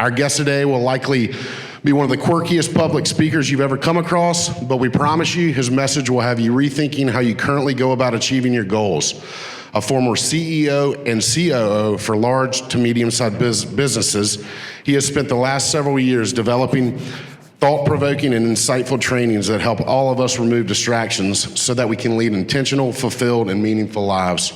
Our guest today will likely be one of the quirkiest public speakers you've ever come across, but we promise you his message will have you rethinking how you currently go about achieving your goals. A former CEO and COO for large to medium-sized businesses, he has spent the last several years developing thought-provoking and insightful trainings that help all of us remove distractions so that we can lead intentional, fulfilled, and meaningful lives.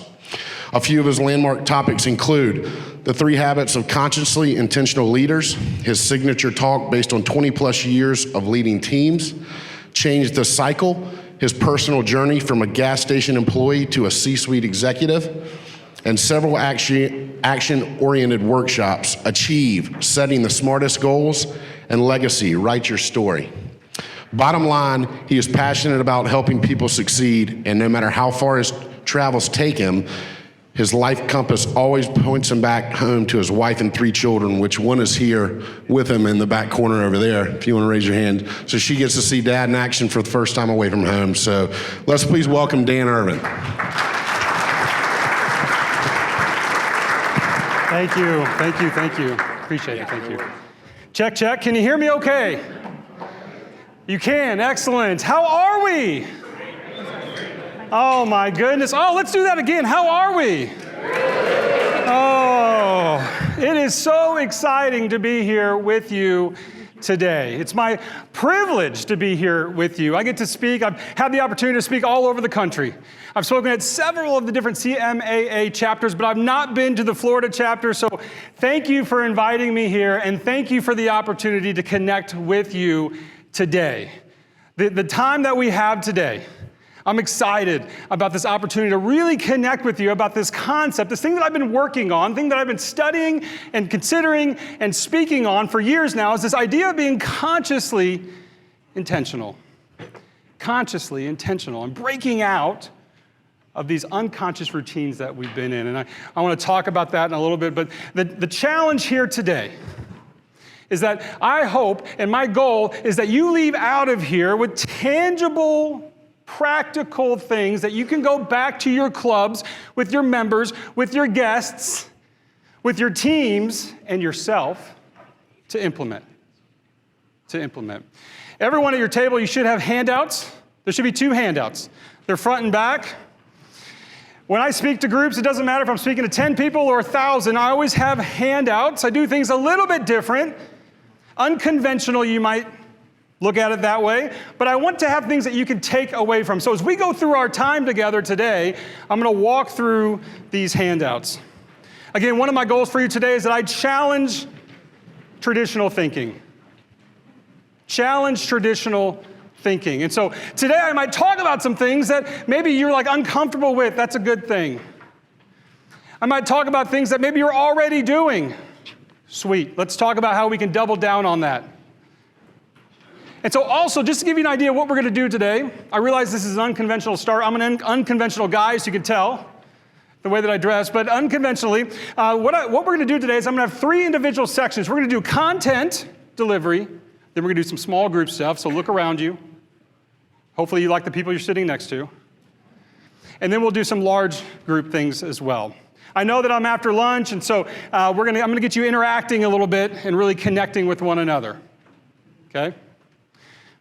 A few of his landmark topics include the 3 habits of consciously intentional leaders, his signature talk based on 20-plus years of leading teams, Change the Cycle, his personal journey from a gas station employee to a C-suite executive, and several action-oriented workshops, Achieve, Setting the Smartest Goals, and Legacy, Write Your Story. Bottom line, he is passionate about helping people succeed, and no matter how far his travels take him, his life compass always points him back home to his wife and 3 children, which one is here with him in the back corner over there, if you want to raise your hand. So she gets to see Dad in action for the first time away from home. So let's please welcome Dan Irvin. Thank you, thank you, thank you. Appreciate it, thank you. Check, check, can you hear me okay? You can, excellent. How are we? Oh my goodness. Oh, let's do that again. How are we? Oh, it is so exciting to be here with you today. It's my privilege to be here with you. I get to speak. I've had the opportunity to speak all over the country. I've spoken at several of the different CMAA chapters, but I've not been to the Florida chapter. So thank you for inviting me here, and thank you for the opportunity to connect with you today. The time that we have today, I'm excited about this opportunity to really connect with you about this concept, this thing that I've been working on, thing that I've been studying and considering and speaking on for years now, is this idea of being consciously intentional. Consciously intentional and breaking out of these unconscious routines that we've been in. And I want to talk about that in a little bit, but the challenge here today is that I hope, and my goal is that you leave out of here with tangible, practical things that you can go back to your clubs, with your members, with your guests, with your teams, and yourself to implement. Everyone at your table, you should have handouts. There should be 2 handouts. They're front and back. When I speak to groups, it doesn't matter if I'm speaking to 10 people or 1,000, I always have handouts. I do things a little bit different. Unconventional, you might look at it that way, but I want to have things that you can take away from. So as we go through our time together today, I'm going to walk through these handouts. Again, one of my goals for you today is that I challenge traditional thinking. Challenge traditional thinking. And so today I might talk about some things that maybe you're like uncomfortable with. That's a good thing. I might talk about things that maybe you're already doing. Sweet. Let's talk about how we can double down on that. And so also, just to give you an idea of what we're going to do today, I realize this is an unconventional start. I'm an unconventional guy, as you can tell, the way that I dress. But unconventionally, what we're going to do today is I'm going to have 3 individual sections. We're going to do content delivery, then we're going to do some small group stuff, so look around you. Hopefully you like the people you're sitting next to. And then we'll do some large group things as well. I know that I'm after lunch, and so I'm going to get you interacting a little bit and really connecting with one another. Okay?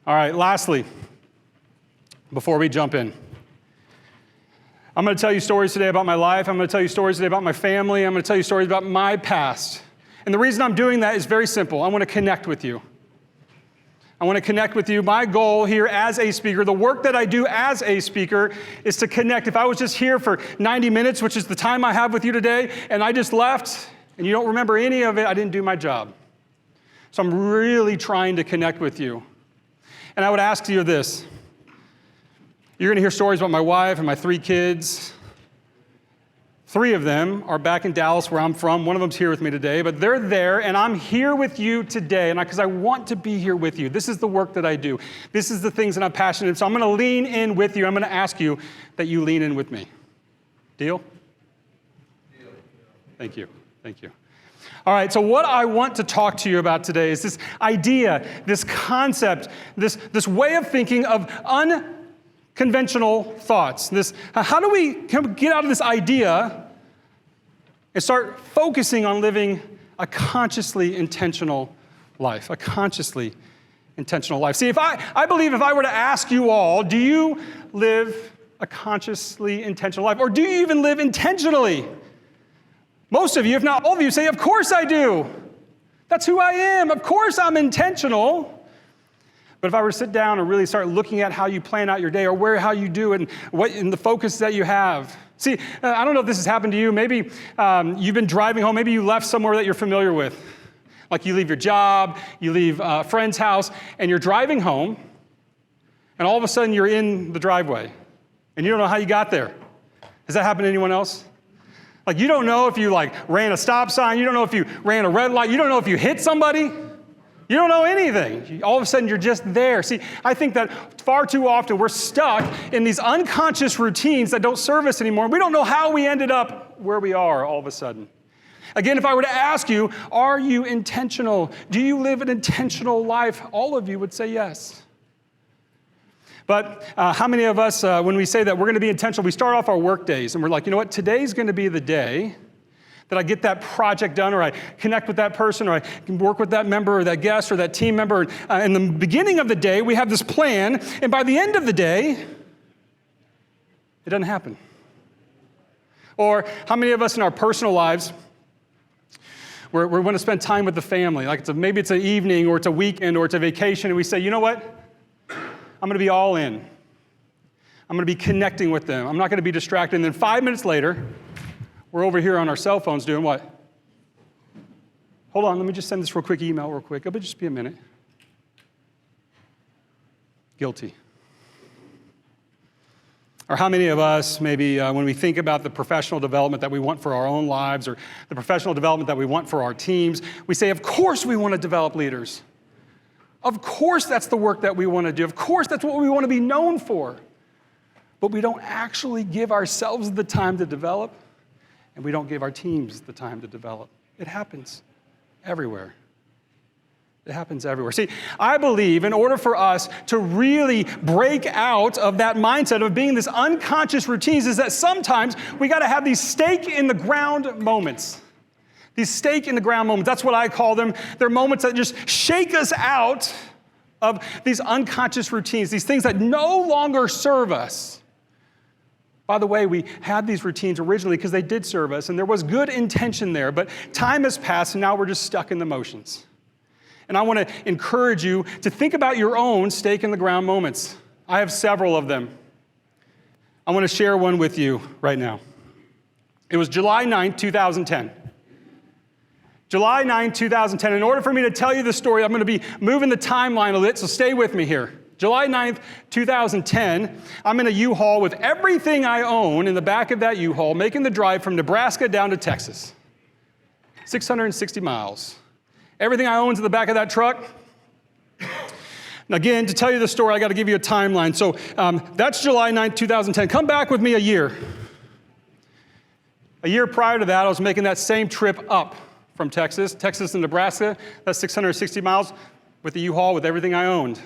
All right, lastly, before we jump in, I'm going to tell you stories today about my life. I'm going to tell you stories today about my family. I'm going to tell you stories about my past. And the reason I'm doing that is very simple. I want to connect with you. I want to connect with you. My goal here as a speaker, the work that I do as a speaker, is to connect. If I was just here for 90 minutes, which is the time I have with you today, and I just left, and you don't remember any of it, I didn't do my job. So I'm really trying to connect with you. And I would ask you this. You're going to hear stories about my wife and my 3 kids. 3 of them are back in Dallas, where I'm from. One of them's here with me today, but they're there, and I'm here with you today, and because I want to be here with you. This is the work that I do. This is the things that I'm passionate about. So I'm going to lean in with you. I'm going to ask you that you lean in with me. Deal? Deal. Thank you. Thank you. All right, so what I want to talk to you about today is this idea, this concept, this way of thinking of unconventional thoughts. How do we get out of this idea and start focusing on living a consciously intentional life, a consciously intentional life. See, I believe if I were to ask you all, do you live a consciously intentional life? Or do you even live intentionally? Most of you, if not all of you, say, of course I do. That's who I am. Of course I'm intentional. But if I were to sit down and really start looking at how you plan out your day or how you do it and the focus that you have. See, I don't know if this has happened to you. Maybe you've been driving home. Maybe you left somewhere that you're familiar with. Like you leave your job, you leave a friend's house, and you're driving home, and all of a sudden you're in the driveway, and you don't know how you got there. Has that happened to anyone else? Like you don't know if you ran a stop sign, you don't know if you ran a red light, you don't know if you hit somebody. You don't know anything. All of a sudden, you're just there. See, I think that far too often we're stuck in these unconscious routines that don't serve us anymore. We don't know how we ended up where we are all of a sudden. Again, if I were to ask you, are you intentional? Do you live an intentional life? All of you would say yes. But how many of us, when we say that we're going to be intentional, we start off our work days and we're like, you know what, today's going to be the day that I get that project done, or I connect with that person, or I can work with that member or that guest or that team member. In the beginning of the day, we have this plan, and by the end of the day, it doesn't happen. Or how many of us in our personal lives, we're going to spend time with the family, like maybe it's an evening, or it's a weekend, or it's a vacation, and we say, you know what? I'm going to be all in. I'm going to be connecting with them. I'm not going to be distracted. And then 5 minutes later, we're over here on our cell phones doing what? Hold on, let me just send this quick email real quick. It'll just be a minute. Guilty. Or how many of us, maybe when we think about the professional development that we want for our own lives, or the professional development that we want for our teams, we say, of course we want to develop leaders. Of course that's the work that we want to do. Of course that's what we want to be known for. But we don't actually give ourselves the time to develop. And we don't give our teams the time to develop. It happens everywhere. It happens everywhere. See, I believe in order for us to really break out of that mindset of being this unconscious routines is that sometimes we got to have these stake in the ground moments. These stake in the ground moments, that's what I call them. They're moments that just shake us out of these unconscious routines, these things that no longer serve us. By the way, we had these routines originally because they did serve us, and there was good intention there, but time has passed, and now we're just stuck in the motions. And I want to encourage you to think about your own stake in the ground moments. I have several of them. I want to share one with you right now. It was July 9th, 2010. July 9th, 2010. In order for me to tell you the story, I'm going to be moving the timeline a bit, so stay with me here. July 9th, 2010, I'm in a U-Haul with everything I own in the back of that U-Haul, making the drive from Nebraska down to Texas. 660 miles. Everything I own's in the back of that truck. And again, to tell you the story, I got to give you a timeline. So that's July 9th, 2010. Come back with me a year. A year prior to that, I was making that same trip up from Texas to Nebraska. That's 660 miles with the U-Haul with everything I owned.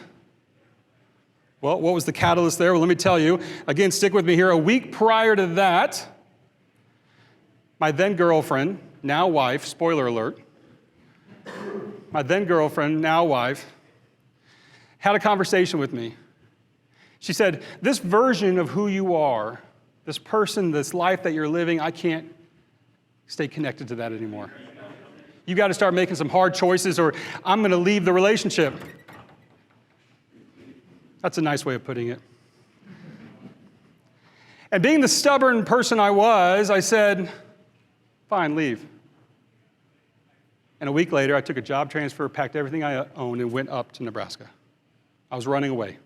Well, what was the catalyst there? Well, let me tell you. Again, stick with me here. A week prior to that, my then girlfriend, now wife, spoiler alert, my then girlfriend, now wife, had a conversation with me. She said, this version of who you are, this person, this life that you're living, I can't stay connected to that anymore. You got to start making some hard choices or I'm going to leave the relationship. That's a nice way of putting it. And being the stubborn person I was, I said, fine, leave. And a week later, I took a job transfer, packed everything I owned, and went up to Nebraska. I was running away.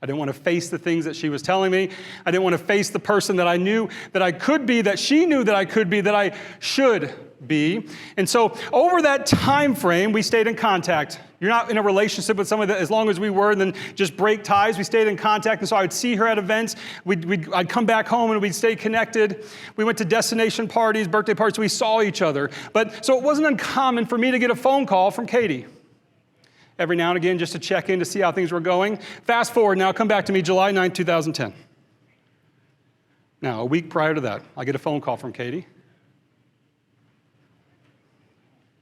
I didn't want to face the things that she was telling me. I didn't want to face the person that I knew that I could be, that she knew that I could be, that I should be. And so over that time frame, we stayed in contact. You're not in a relationship with someone that as long as we were, and then just break ties. We stayed in contact, and so I would see her at events. I'd come back home, and we'd stay connected. We went to destination parties, birthday parties. We saw each other. But so it wasn't uncommon for me to get a phone call from Katie every now and again just to check in to see how things were going. Fast forward now, come back to me, July 9, 2010. Now, a week prior to that, I get a phone call from Katie.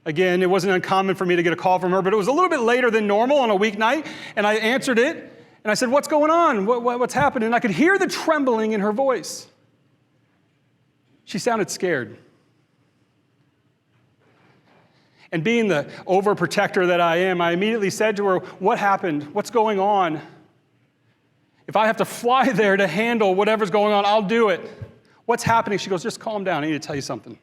Again, it wasn't uncommon for me to get a call from her, but it was a little bit later than normal on a weeknight, and I answered it, and I said, "What's going on? What's happening?" And I could hear the trembling in her voice. She sounded scared. And being the overprotector that I am, I immediately said to her, "What happened? What's going on? If I have to fly there to handle whatever's going on, I'll do it. What's happening?" She goes, "Just calm down. I need to tell you something."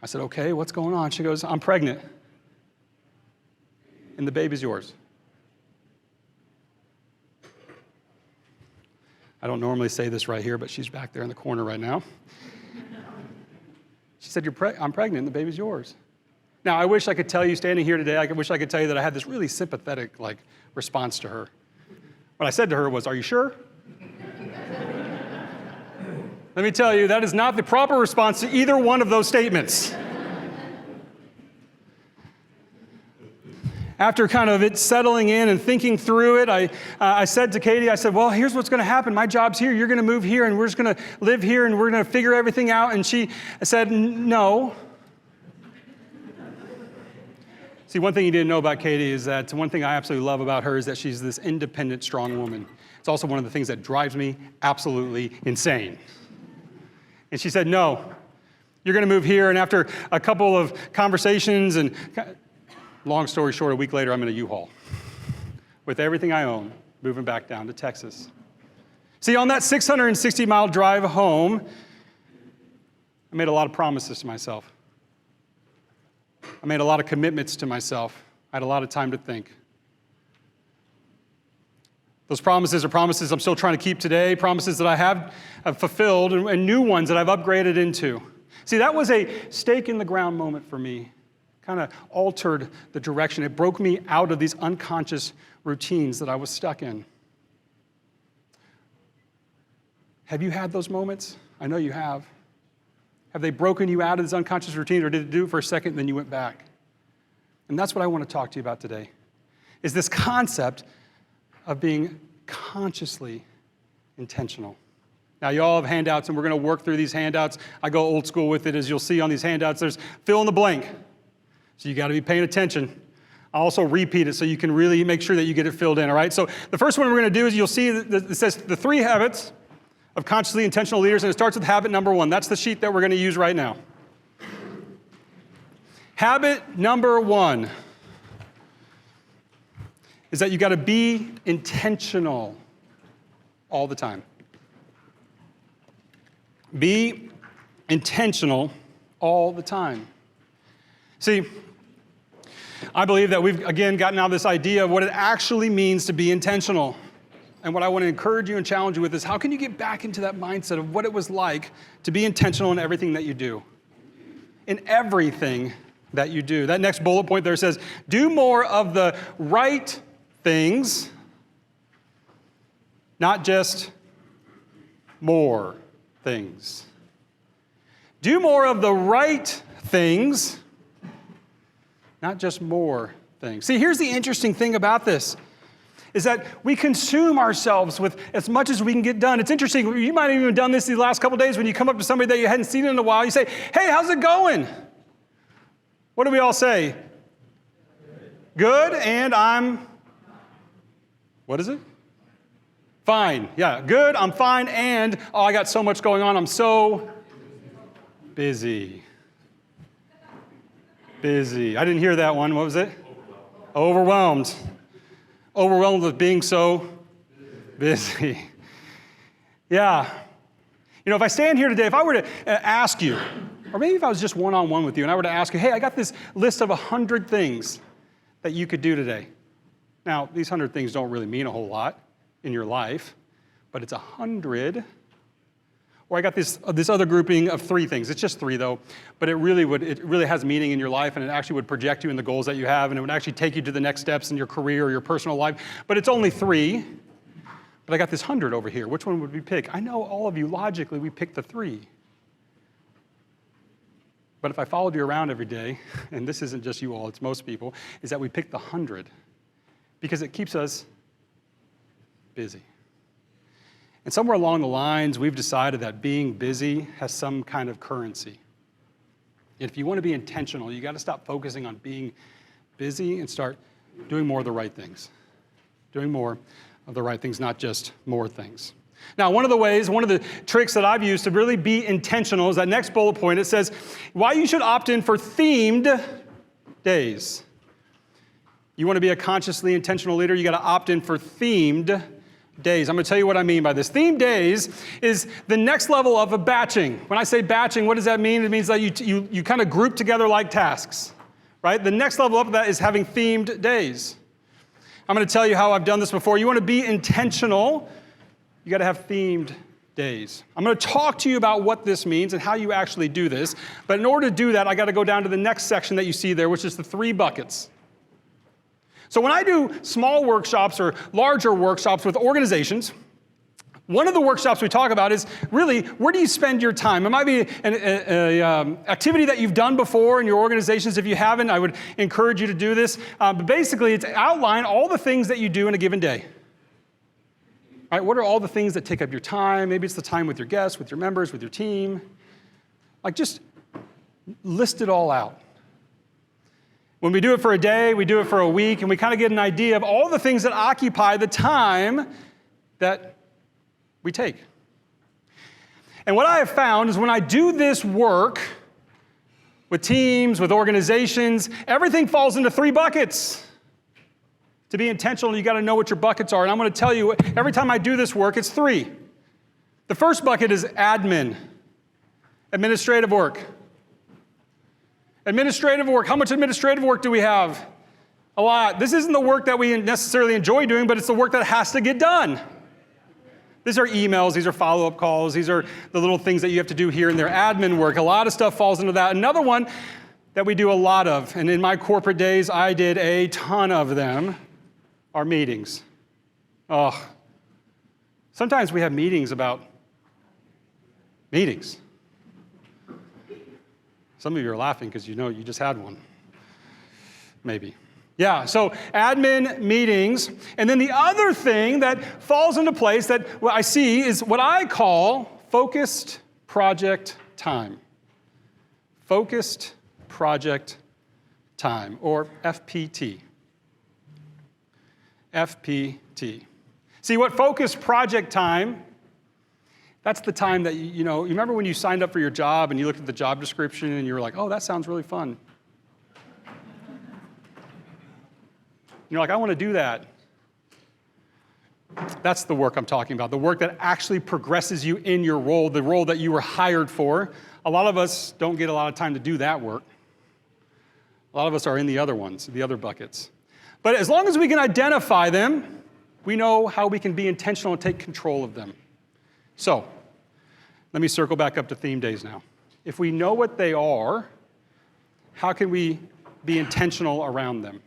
I said, "Okay, what's going on?" She goes, "I'm pregnant, and the baby's yours." I don't normally say this right here, but she's back there in the corner right now. She said, "I'm pregnant, and the baby's yours." Now, I wish I could tell you, standing here today, I wish I could tell you that I had this really sympathetic, response to her. What I said to her was, "Are you sure?" Let me tell you, that is not the proper response to either one of those statements. After kind of it settling in and thinking through it, I said to Katie, I said, "Well, here's what's going to happen. My job's here. You're going to move here, and we're just going to live here, and we're going to figure everything out." And she said, "No." See, one thing you didn't know about Katie is that one thing I absolutely love about her is that she's this independent, strong woman. It's also one of the things that drives me absolutely insane. And she said, "No, you're going to move here." And after a couple of conversations and long story short, a week later, I'm in a U-Haul with everything I own, moving back down to Texas. See, on that 660-mile drive home, I made a lot of promises to myself. I made a lot of commitments to myself. I had a lot of time to think. Those promises are promises I'm still trying to keep today, promises that I have fulfilled, and new ones that I've upgraded into. See, that was a stake in the ground moment for me. Kind of altered the direction. It broke me out of these unconscious routines that I was stuck in. Have you had those moments? I know you have. Have they broken you out of this unconscious routine, or did it do it for a second and then you went back? And that's what I want to talk to you about today, is this concept of being consciously intentional. Now, you all have handouts, and we're going to work through these handouts. I go old school with it. As you'll see on these handouts, there's fill in the blank. So you got to be paying attention. I'll also repeat it so you can really make sure that you get it filled in, all right? So the first one we're going to do is you'll see that it says the 3 habits of consciously intentional leaders, and it starts with habit number 1. That's the sheet that we're going to use right now. Habit number 1 is that you got to be intentional all the time. Be intentional all the time. See, I believe that we've, again, gotten out this idea of what it actually means to be intentional. And what I want to encourage you and challenge you with is, how can you get back into that mindset of what it was like to be intentional in everything that you do? In everything that you do. That next bullet point there says, do more of the right things, not just more things. Do more of the right things, not just more things. See, here's the interesting thing about this, is that we consume ourselves with as much as we can get done. It's interesting, you might have even done this these last couple days when you come up to somebody that you hadn't seen in a while, you say, "Hey, how's it going?" What do we all say? Good, and I'm, what is it? Fine. Yeah, good, I'm fine, and, oh, I got so much going on, I'm so busy. Busy. I didn't hear that one. What was it? Overwhelmed. Overwhelmed with being so busy. Yeah. You know, if I stand here today, if I were to ask you, or maybe if I was just one-on-one with you and I were to ask you, "Hey, I got this list of 100 things that you could do today." Now, these 100 things don't really mean a whole lot in your life, but it's 100. Or I got this other grouping of 3 things. It's just 3 though, but it really has meaning in your life, and it actually would project you in the goals that you have, and it would actually take you to the next steps in your career or your personal life. But it's only 3. But I got this 100 over here. Which one would we pick? I know all of you, logically, we pick the 3. But if I followed you around every day, and this isn't just you all, it's most people, is that we pick the 100 because it keeps us busy. And somewhere along the lines, we've decided that being busy has some kind of currency. If you want to be intentional, you got to stop focusing on being busy and start doing more of the right things. Doing more of the right things, not just more things. Now, one of the tricks that I've used to really be intentional is that next bullet point. It says, why you should opt in for themed days. You want to be a consciously intentional leader, you got to opt in for themed days. I'm going to tell you what I mean by this. Themed days is the next level of a batching. When I say batching, what does that mean? It means that you kind of group together like tasks, right? The next level up of that is having themed days. I'm going to tell you how I've done this before. You want to be intentional, you got to have themed days. I'm going to talk to you about what this means and how you actually do this. But in order to do that, I got to go down to the next section that you see there, which is the 3 buckets. So when I do small workshops or larger workshops with organizations, one of the workshops we talk about is really, where do you spend your time? It might be an activity that you've done before in your organizations. If you haven't, I would encourage you to do this. But basically, it's outline all the things that you do in a given day. Right? What are all the things that take up your time? Maybe it's the time with your guests, with your members, with your team. Like, just list it all out. When we do it for a day, we do it for a week, and we kind of get an idea of all the things that occupy the time that we take. And what I have found is when I do this work with teams, with organizations, everything falls into 3 buckets. To be intentional, you got to know what your buckets are. And I'm going to tell you, every time I do this work, it's 3. The first bucket is admin, administrative work. Administrative work. How much administrative work do we have? A lot. This isn't the work that we necessarily enjoy doing, but it's the work that has to get done. These are emails, these are follow-up calls, these are the little things that you have to do here and there. Admin work, a lot of stuff falls into that. Another one that we do a lot of, and in my corporate days, I did a ton of them, are meetings. Oh, sometimes we have meetings about meetings. Some of you are laughing because you know you just had one. Maybe. Yeah, so admin, meetings, and then the other thing that falls into place that what I see is what I call focused project time. Focused project time, or FPT. FPT. See, what focused project time, that's the time that, you remember when you signed up for your job and you looked at the job description and you were like, oh, that sounds really fun. You're like, I want to do that. That's the work I'm talking about, the work that actually progresses you in your role, the role that you were hired for. A lot of us don't get a lot of time to do that work. A lot of us are in the other ones, the other buckets. But as long as we can identify them, we know how we can be intentional and take control of them. So, let me circle back up to theme days now. If we know what they are, how can we be intentional around them?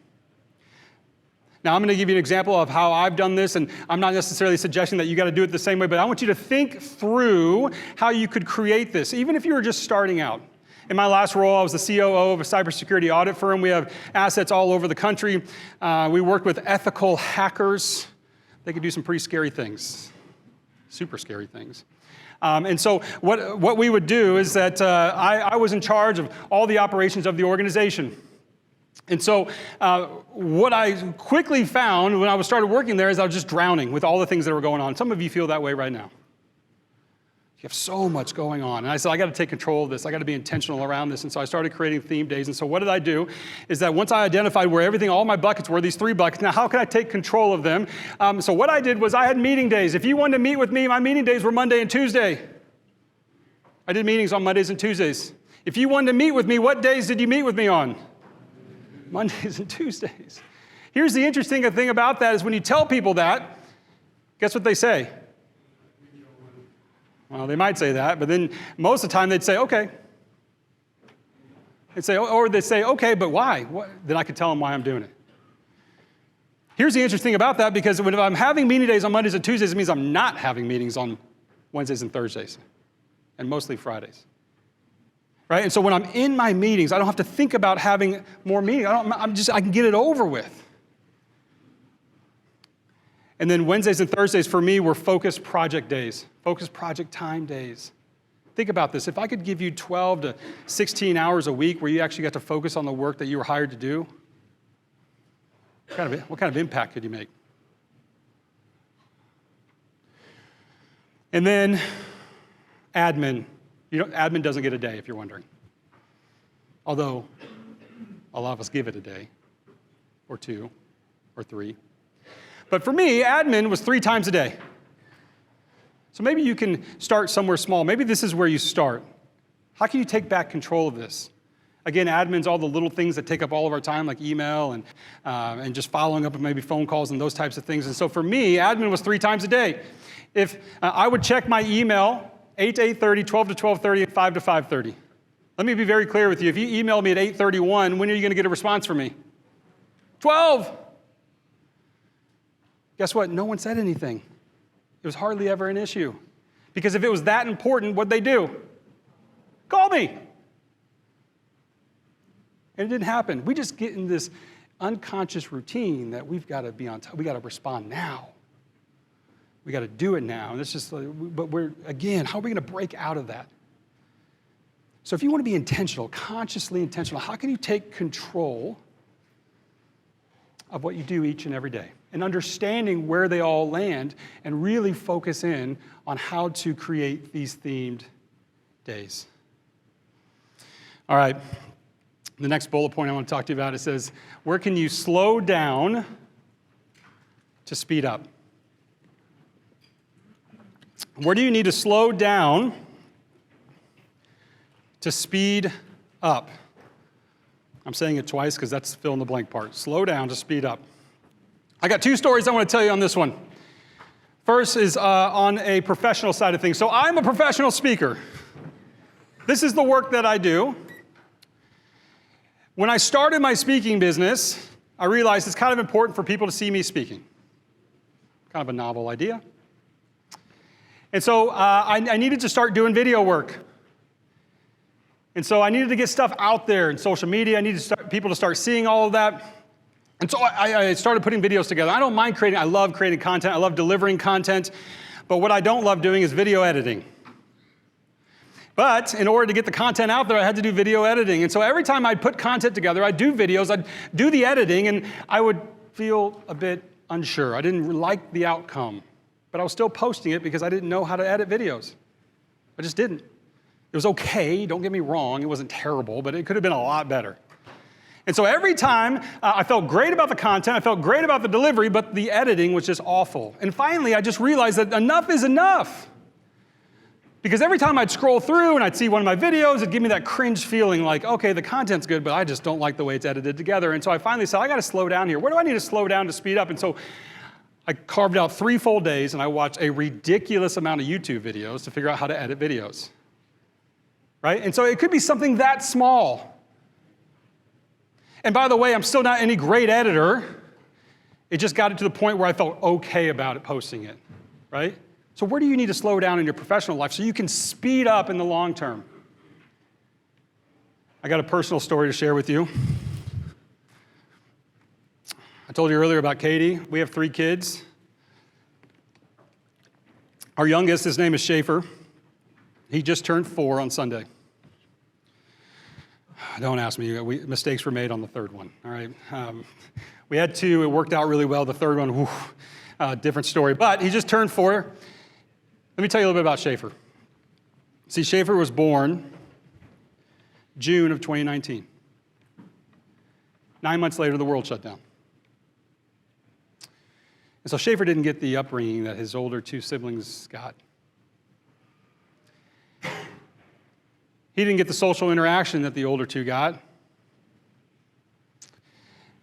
Now, I'm going to give you an example of how I've done this, and I'm not necessarily suggesting that you got to do it the same way, but I want you to think through how you could create this, even if you were just starting out. In my last role, I was the COO of a cybersecurity audit firm. We have assets all over the country. We worked with ethical hackers. They could do some pretty scary things, super scary things. And so what we would do is that I was in charge of all the operations of the organization. And so what I quickly found when I started working there is I was just drowning with all the things that were going on. Some of you feel that way right now. You have so much going on. And I said, I got to take control of this. I got to be intentional around this. And so I started creating theme days. And so what did I do is that once I identified where all my buckets were, these 3 buckets, now how can I take control of them? So what I did was I had meeting days. If you wanted to meet with me, my meeting days were Monday and Tuesday. I did meetings on Mondays and Tuesdays. If you wanted to meet with me, what days did you meet with me on? Mondays and Tuesdays. Here's the interesting thing about that is when you tell people that, guess what they say? Well, they might say that, but then most of the time they'd say, okay. They'd say, or they'd say, okay, but why? Then I could tell them why I'm doing it. Here's the interesting thing about that, because if I'm having meeting days on Mondays and Tuesdays, it means I'm not having meetings on Wednesdays and Thursdays, and mostly Fridays. Right? And so when I'm in my meetings, I don't have to think about having more meetings. I can get it over with. And then Wednesdays and Thursdays for me were focused project days, focused project time days. Think about this. If I could give you 12 to 16 hours a week where you actually got to focus on the work that you were hired to do, what kind of impact could you make? And then admin. Admin doesn't get a day, if you're wondering. Although a lot of us give it a day, or 2, or 3. But for me, admin was 3 times a day. So maybe you can start somewhere small. Maybe this is where you start. How can you take back control of this? Again, admin's all the little things that take up all of our time, like email and just following up with maybe phone calls and those types of things. And so for me, admin was 3 times a day. If I would check my email 8 to 8:30, 12 to 12:30, and 5 to 5:30. Let me be very clear with you. If you email me at 8:31, when are you going to get a response from me? 12. Guess what? No one said anything. It was hardly ever an issue. Because if it was that important, what'd they do? Call me. And it didn't happen. We just get in this unconscious routine that we've got to be on top. We got to respond now. We got to do it now. And it's just, but again, how are we going to break out of that? So if you want to be intentional, consciously intentional, how can you take control of what you do each and every day? And understanding where they all land and really focus in on how to create these themed days. All right, the next bullet point I want to talk to you about, it says, where can you slow down to speed up? Where do you need to slow down to speed up? I'm saying it twice because that's the fill in the blank part. Slow down to speed up. I got 2 stories I want to tell you on this one. First is on a professional side of things. So I'm a professional speaker. This is the work that I do. When I started my speaking business, I realized it's kind of important for people to see me speaking. Kind of a novel idea. And so I needed to start doing video work. And so I needed to get stuff out there in social media. I needed people to start seeing all of that. And so I started putting videos together. I don't mind creating. I love creating content. I love delivering content. But what I don't love doing is video editing. But in order to get the content out there, I had to do video editing. And so every time I'd put content together, I'd do videos, I'd do the editing, and I would feel a bit unsure. I didn't like the outcome. But I was still posting it because I didn't know how to edit videos. I just didn't. It was okay, don't get me wrong, it wasn't terrible, but it could have been a lot better. And so every time, I felt great about the content, I felt great about the delivery, but the editing was just awful. And finally, I just realized that enough is enough. Because every time I'd scroll through and I'd see one of my videos, it'd give me that cringe feeling like, okay, the content's good, but I just don't like the way it's edited together. And so I finally said, I gotta slow down here. Where do I need to slow down to speed up? And so I carved out 3 full days and I watched a ridiculous amount of YouTube videos to figure out how to edit videos. Right? And so it could be something that small. And by the way, I'm still not any great editor. It just got it to the point where I felt okay about it, posting it. Right? So where do you need to slow down in your professional life so you can speed up in the long term? I got a personal story to share with you. I told you earlier about Katie. We have 3 kids. Our youngest, his name is Schaefer. He just turned 4 on Sunday. Don't ask me. Mistakes were made on the 3rd one, all right? We had 2. It worked out really well. The 3rd one, different story. But he just turned 4. Let me tell you a little bit about Schaefer. See, Schaefer was born June of 2019. 9 months later, the world shut down. And so Schaefer didn't get the upbringing that his older 2 siblings got. He didn't get the social interaction that the older 2 got.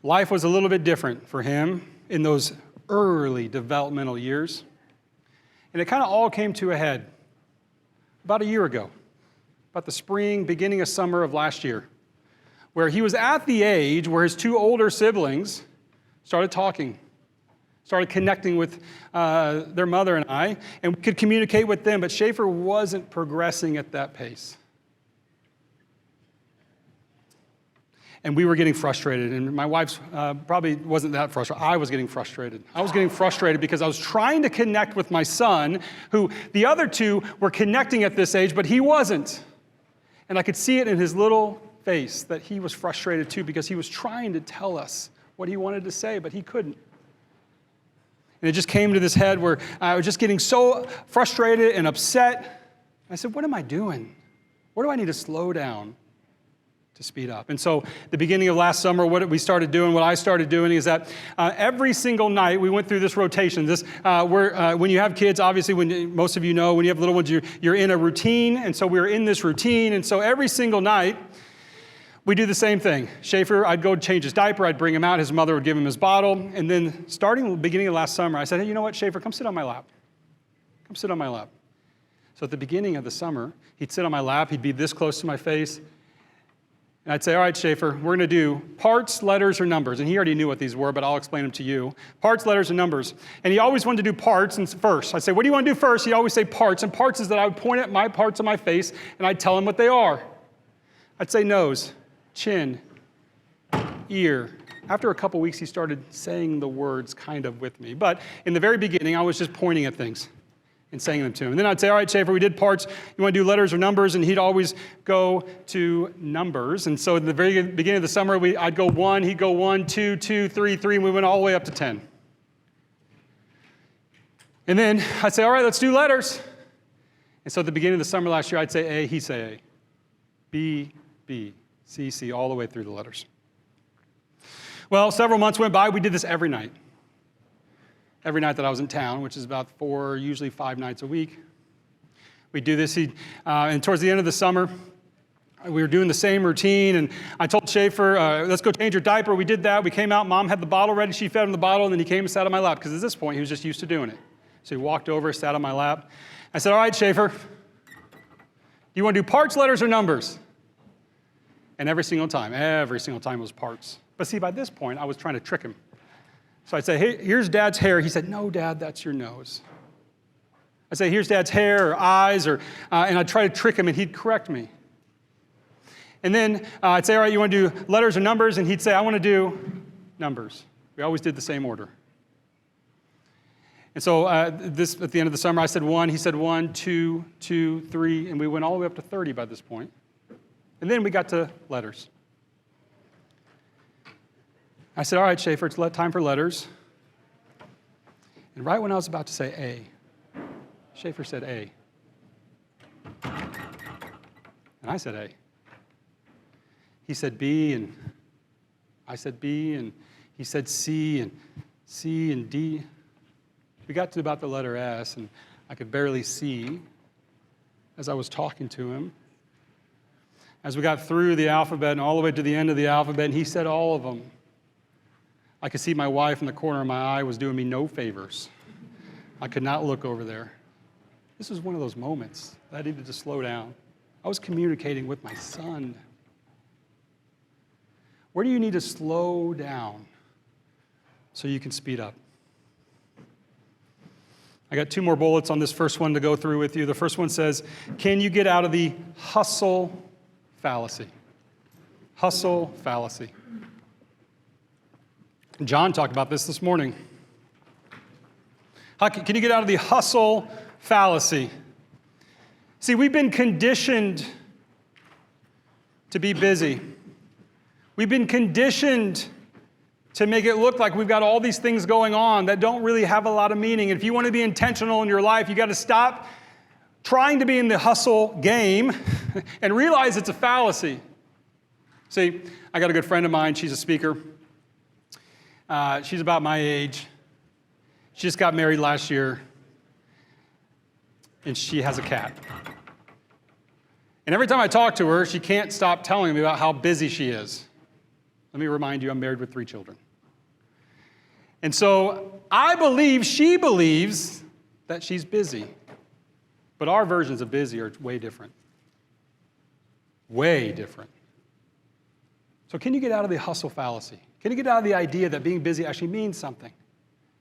Life was a little bit different for him in those early developmental years. And it kind of all came to a head about a year ago, about the spring, beginning of summer of last year, where he was at the age where his 2 older siblings started talking, started connecting with their mother and I, and we could communicate with them, but Schaefer wasn't progressing at that pace. And we were getting frustrated, and my wife probably wasn't that frustrated. I was getting frustrated. I was getting frustrated because I was trying to connect with my son, who the other two were connecting at this age, but he wasn't. And I could see it in his little face that he was frustrated too, because he was trying to tell us what he wanted to say, but he couldn't. And it just came to this head where I was just getting so frustrated and upset. I said, what am I doing? Where do I need to slow down to speed up? And so the beginning of last summer, what I started doing is that every single night we went through this rotation. When you have kids, obviously, most of you know, when you have little ones, you're in a routine. And so we were in this routine. And so every single night, we do the same thing. Schaefer, I'd go change his diaper. I'd bring him out. His mother would give him his bottle. And then starting the beginning of last summer, I said, hey, you know what, Schaefer, come sit on my lap. Come sit on my lap. So at the beginning of the summer, he'd sit on my lap. He'd be this close to my face. And I'd say, all right, Schaefer, we're going to do parts, letters, or numbers. And he already knew what these were, but I'll explain them to you. Parts, letters, and numbers. And he always wanted to do parts first. I'd say, what do you want to do first? He'd always say parts. And parts is that I would point at my parts on my face, and I'd tell him what they are. I'd say nose, chin, ear. After a couple weeks, he started saying the words kind of with me. But in the very beginning, I was just pointing at things and saying them to him. And then I'd say, all right, Schaefer, we did parts. You want to do letters or numbers? And he'd always go to numbers. And so at the very beginning of the summer, I'd go 1, he'd go 1, 2, 2, 3, 3, and we went all the way up to 10. And then I'd say, all right, let's do letters. And so at the beginning of the summer last year, I'd say A, he'd say A. B, B, C, C, all the way through the letters. Well, several months went by. We did this every night. Every night that I was in town, which is about 4, usually 5 nights a week. We do this, and towards the end of the summer, we were doing the same routine, and I told Schaefer, let's go change your diaper. We did that. We came out. Mom had the bottle ready. She fed him the bottle, and then he came and sat on my lap, because at this point, he was just used to doing it. So he walked over, sat on my lap. I said, all right, Schaefer, do you want to do parts, letters, or numbers? And every single time was parts. But see, by this point, I was trying to trick him. So I'd say, hey, here's Dad's hair. He said, no, Dad, that's your nose. I'd say, here's Dad's hair or eyes, and I'd try to trick him, and he'd correct me. And then I'd say, all right, you want to do letters or numbers? And he'd say, I want to do numbers. We always did the same order. And so at the end of the summer, I said 1. He said 1, 2, 2, 3, and we went all the way up to 30 by this point. And then we got to letters. I said, all right, Schaefer, it's time for letters. And right when I was about to say A, Schaefer said A. And I said A. He said B, and I said B, and he said C, and C, and D. We got to about the letter S, and I could barely see as I was talking to him. As we got through the alphabet and all the way to the end of the alphabet, and he said all of them. I could see my wife in the corner of my eye was doing me no favors. I could not look over there. This was one of those moments that I needed to slow down. I was communicating with my son. Where do you need to slow down so you can speed up? I got 2 more bullets on this first one to go through with you. The first one says, can you get out of the hustle fallacy? Hustle fallacy. John talked about this morning. Can you get out of the hustle fallacy? See, we've been conditioned to be busy. We've been conditioned to make it look like we've got all these things going on that don't really have a lot of meaning. And if you want to be intentional in your life, you got to stop trying to be in the hustle game and realize it's a fallacy. See, I got a good friend of mine. She's a speaker. She's about my age. She just got married last year, and she has a cat. And every time I talk to her, she can't stop telling me about how busy she is. Let me remind you, I'm married with 3 children. And so she believes that she's busy. But our versions of busy are way different. Way different. So can you get out of the hustle fallacy? Can you get out of the idea that being busy actually means something?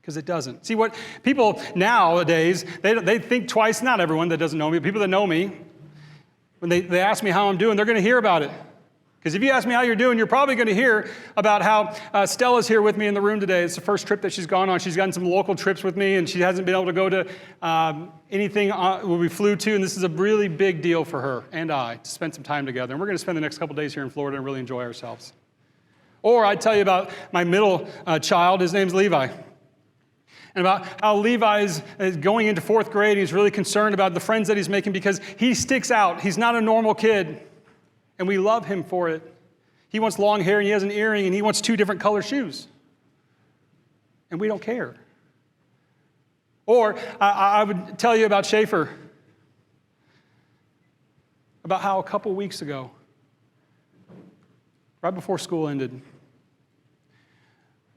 Because it doesn't. See, what people nowadays, they think twice, not everyone that doesn't know me, but people that know me, when they ask me how I'm doing, they're going to hear about it. Because if you ask me how you're doing, you're probably going to hear about how Stella's here with me in the room today. It's the first trip that she's gone on. She's gotten some local trips with me, and she hasn't been able to go to anything where we flew to, and this is a really big deal for her and I to spend some time together. And we're going to spend the next couple days here in Florida and really enjoy ourselves. Or I'd tell you about my middle child. His name's Levi. And about how Levi is going into 4th grade. He's really concerned about the friends that he's making because he sticks out. He's not a normal kid. And we love him for it. He wants long hair, and he has an earring, and he wants 2 different color shoes. And we don't care. Or I would tell you about Schaefer. About how a couple weeks ago, right before school ended,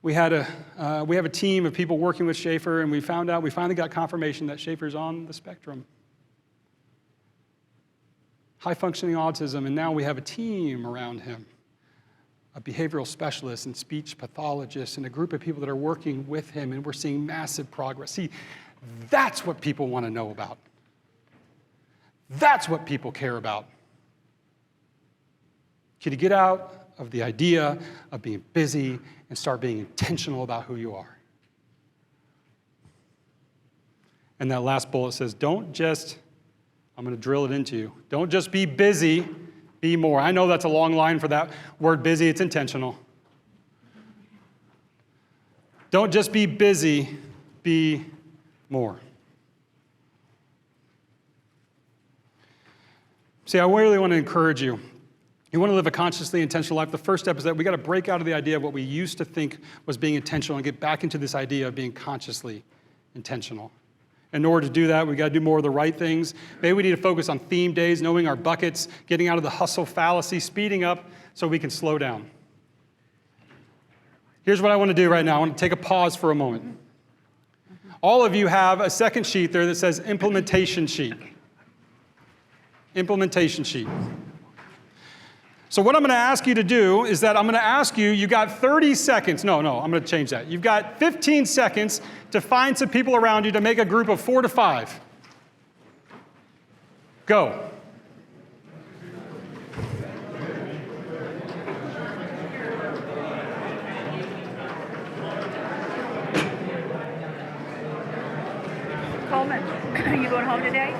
we have a team of people working with Schaefer, and we finally got confirmation that Schaefer's on the spectrum. High-functioning autism, and now we have a team around him, a behavioral specialist and speech pathologist, and a group of people that are working with him, and we're seeing massive progress. See, that's what people want to know about. That's what people care about. Can you get out of the idea of being busy and start being intentional about who you are? And that last bullet says, I'm going to drill it into you. Don't just be busy, be more. I know that's a long line for that word busy. It's intentional. Don't just be busy, be more. See, I really want to encourage you. You want to live a consciously intentional life. The first step is that we got to break out of the idea of what we used to think was being intentional and get back into this idea of being consciously intentional. In order to do that, we got to do more of the right things. Maybe we need to focus on theme days, knowing our buckets, getting out of the hustle fallacy, speeding up so we can slow down. Here's what I want to do right now. I want to take a pause for a moment. All of you have a second sheet there that says implementation sheet. Implementation sheet. So what I'm going to ask you to do is that I'm going to ask you, you got 30 seconds. No, I'm going to change that. You've got 15 seconds to find some people around you to make a group of 4 to 5. Go. Coleman, are you going home today?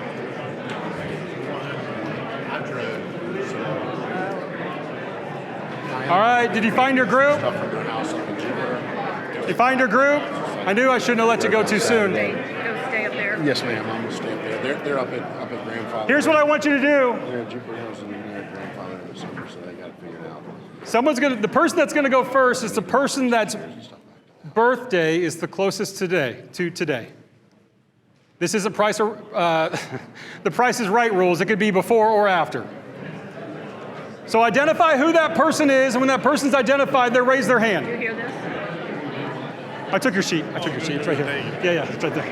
All right, did you find your group? You find your group? I knew I shouldn't have let you go too soon. Go stay up there. Yes, ma'am. I'm going to stay up there. They're up at grandfather. Here's what I want you to do. They're at Jupiter Hills and they're at grandfather in the summer, so they got to figure it out. The person that's going to go first is the person that's birthday is the closest to today. This isn't the Price is Right rules. It could be before or after. So identify who that person is, and when that person's identified, they raise their hand. You hear this? I took your sheet. It's right here. Yeah, it's right there.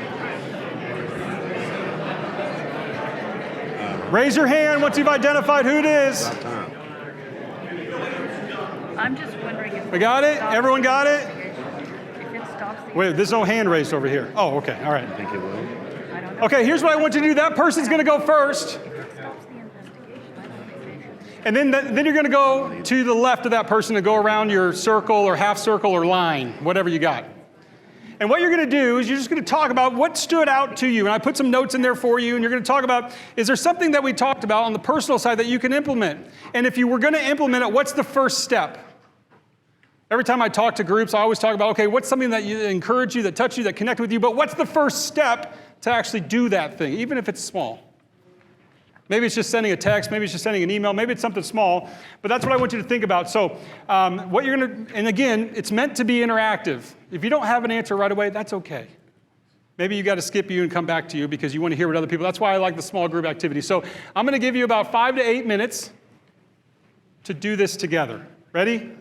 Raise your hand once you've identified who it is. I'm just wondering if We got it? Everyone got it? if it stops the Wait, there's no hand raised over here. Oh, okay, all right. I think it will. I don't know. Okay, here's what I want you to do. That person's going to go first. If it stops the investigation, I don't think they should. And then you're going to go to the left of that person and go around your circle or half circle or line, whatever you got. And what you're going to do is you're just going to talk about what stood out to you. And I put some notes in there for you, and you're going to talk about, is there something that we talked about on the personal side that you can implement? And if you were going to implement it, what's the first step? Every time I talk to groups, I always talk about, okay, what's something that encouraged you, that touched you, that connected with you, but what's the first step to actually do that thing, even if it's small? Maybe it's just sending a text, maybe it's just sending an email, maybe it's something small, but that's what I want you to think about. So what you're going to, and again, it's meant to be interactive. If you don't have an answer right away, that's okay. Maybe you got to skip you and come back to you because you want to hear what other people, that's why I like the small group activity. So I'm going to give you about 5 to 8 minutes to do this together. Ready?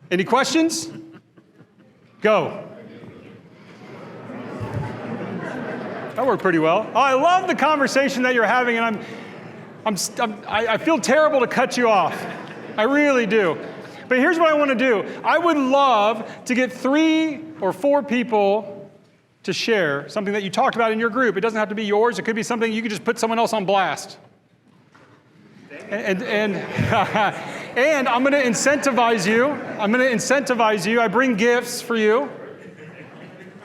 Any questions? Go. That worked pretty well. Oh, I love the conversation that you're having, and I feel terrible to cut you off. I really do. But here's what I want to do. I would love to get 3 or 4 people to share something that you talked about in your group. It doesn't have to be yours. It could be something you could just put someone else on blast. And And I'm going to incentivize you. I bring gifts for you.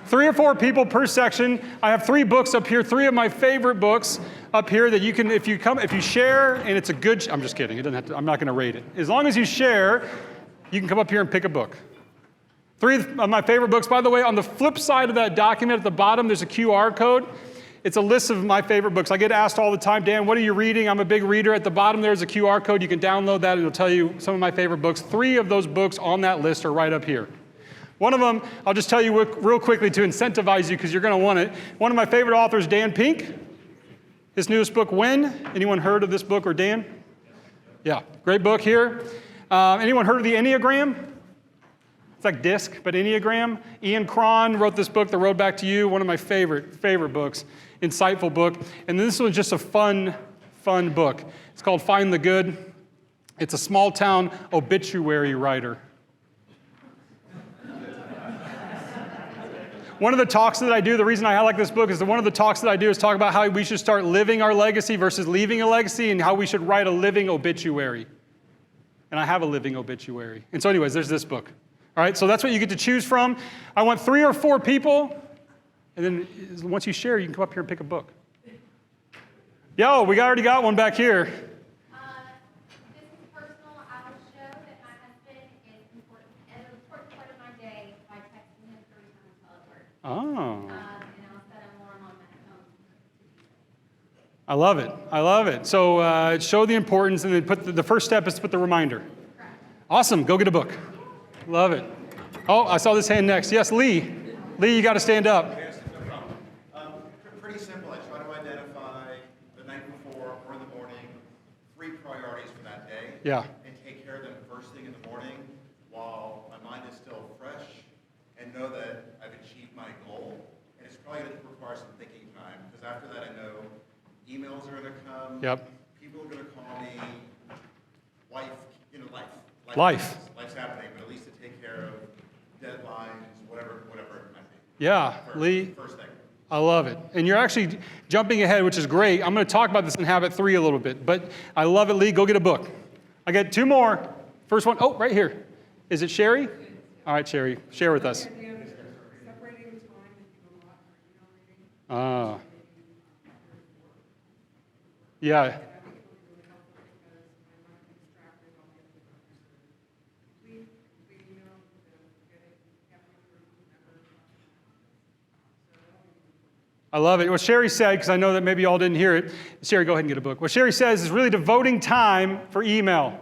3 or 4 people per section. I have 3 books up here, 3 of my favorite books up here that you can, if you share, and it's a good, I'm just kidding, it doesn't have to, I'm not going to rate it. As long as you share, you can come up here and pick a book. 3 of my favorite books, by the way, on the flip side of that document at the bottom, there's a QR code. It's a list of my favorite books. I get asked all the time, Dan, what are you reading? I'm a big reader. At the bottom, there's a QR code. You can download that. It'll tell you some of my favorite books. 3 of those books on that list are right up here. One of them, I'll just tell you real quickly to incentivize you because you're going to want it. One of my favorite authors, Dan Pink. His newest book, When? Anyone heard of this book or Dan? Yeah, great book here. Anyone heard of the Enneagram? It's like DISC, but Enneagram. Ian Cron wrote this book, The Road Back to You, one of my favorite books, insightful book. And this one's just a fun book. It's called Find the Good. It's a small town obituary writer. One of the talks that I do, the reason I like this book is that one of the talks that I do is talk about how we should start living our legacy versus leaving a legacy and how we should write a living obituary. And I have a living obituary. And so anyways, there's this book. All right, so that's what you get to choose from. I want 3 or 4 people, and then once you share, you can come up here and pick a book. Yo, we already got one back here. This is personal. I will show that my husband is an important part of my day by texting him 3 times while at work. Oh. And I'll set an alarm on my phone. I love it. So show the importance, and then put the first step is to put the reminder. Correct. Awesome, go get a book. Love it. Oh, I saw this hand next. Yes, Lee. Lee, you got to stand up. Yes, no problem. Pretty simple. I try to identify the night before or in the morning 3 priorities for that day. Yeah. And take care of them first thing in the morning while my mind is still fresh and know that I've achieved my goal. And it's probably going to require some thinking time because after that I know emails are going to come. Yep. People are going to call me. Life. Life's happening, but at least to take care of deadlines, whatever it might be. Yeah, Lee. First thing. I love it. And you're actually jumping ahead, which is great. I'm going to talk about this in Habit 3 a little bit, but I love it, Lee. Go get a book. I got 2 more. First one, oh, right here. Is it Sherry? All right, Sherry, share with us. Yeah. I love it. What Sherry said, because I know that maybe y'all didn't hear it. Sherry, go ahead and get a book. What Sherry says is really devoting time for email. When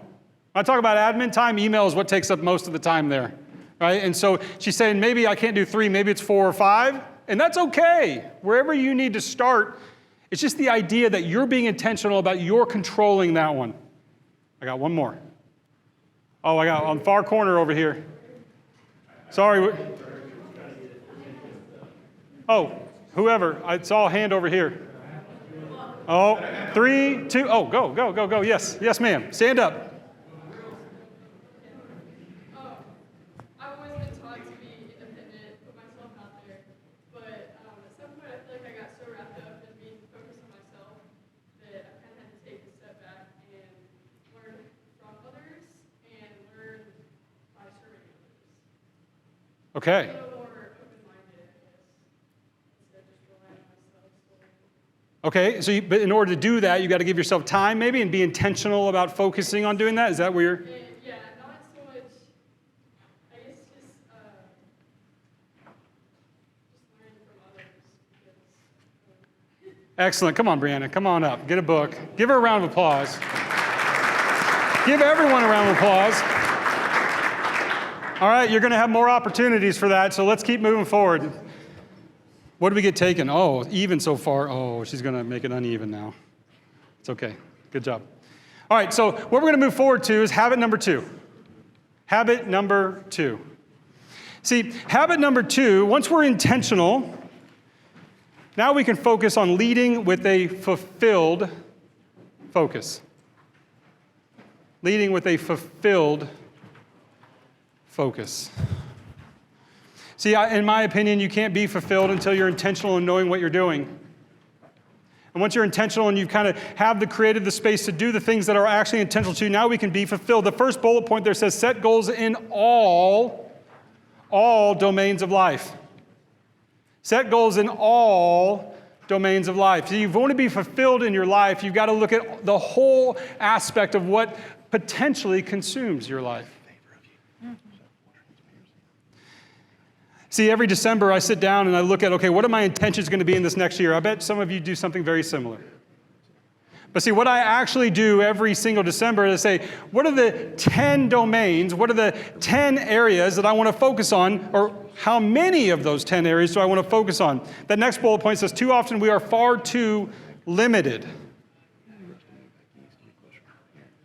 I talk about admin time, email is what takes up most of the time there, right? And so she's saying maybe I can't do 3, maybe it's 4 or 5, and that's okay. Wherever you need to start, it's just the idea that you're being intentional about your controlling that one. I got one more. Oh, I got on the far corner over here. Sorry. Oh. Whoever, I saw a hand over here. Oh, 3, 2, oh, go. Yes, ma'am. Stand up. I've always been taught to be independent, put myself out there, but at some point I feel like I got so wrapped up in being focused on myself that I kind of had to take a step back and learn from others and learn by serving others. Okay. Okay, so but in order to do that, you got to give yourself time maybe and be intentional about focusing on doing that. Is that where you're? Yeah, not so much, I guess just learning from others. Excellent. Come on, Brianna. Come on up. Get a book. Give her a round of applause. Give everyone a round of applause. All right, you're going to have more opportunities for that, so let's keep moving forward. What did we get taken? Oh, even so far. Oh, she's going to make it uneven now. It's okay. Good job. All right, so what we're going to move forward to is habit number 2. Habit number 2. See, habit number 2, once we're intentional, now we can focus on leading with a fulfilled focus. Leading with a fulfilled focus. See, in my opinion, you can't be fulfilled until you're intentional in knowing what you're doing. And And once you're intentional and you kind of have the creative, the space to do the things that are actually intentional to you, now we can be fulfilled. The first bullet point there says, set goals in all domains of life. Set goals in all domains of life. So you want to be fulfilled in your life, you've got to look at the whole aspect of what potentially consumes your life. See, every December I sit down and I look at, okay, what are my intentions going to be in this next year? I bet some of you do something very similar. But see, what I actually do every single December is say, what are the 10 domains, what are the 10 areas that I want to focus on, or how many of those 10 areas do I want to focus on? That next bullet point says, too often we are far too limited.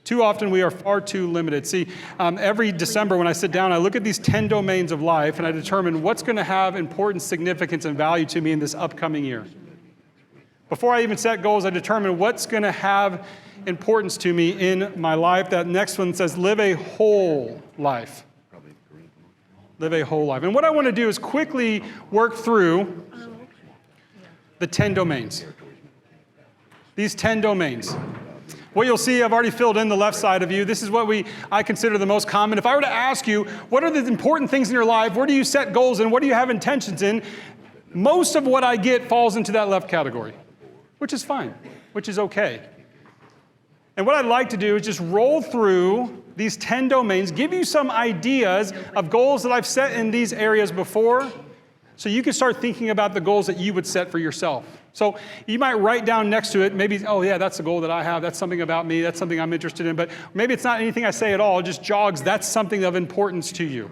Too often we are far too limited. See, every December when I sit down, I look at these 10 domains of life and I determine what's going to have importance, significance, and value to me in this upcoming year. Before I even set goals, I determine what's going to have importance to me in my life. That next one says, live a whole life. Live a whole life. And what I want to do is quickly work through the 10 domains. These 10 domains. What you'll see, I've already filled in the left side of you. This is what I consider the most common. If I were to ask you, what are the important things in your life? Where do you set goals in? What do you have intentions in? Most of what I get falls into that left category, which is fine, which is okay. And what I'd like to do is just roll through these 10 domains, give you some ideas of goals that I've set in these areas before, so you can start thinking about the goals that you would set for yourself. So you might write down next to it, maybe, oh yeah, that's a goal that I have, that's something about me, that's something I'm interested in, but maybe it's not anything I say at all, it just jogs, that's something of importance to you.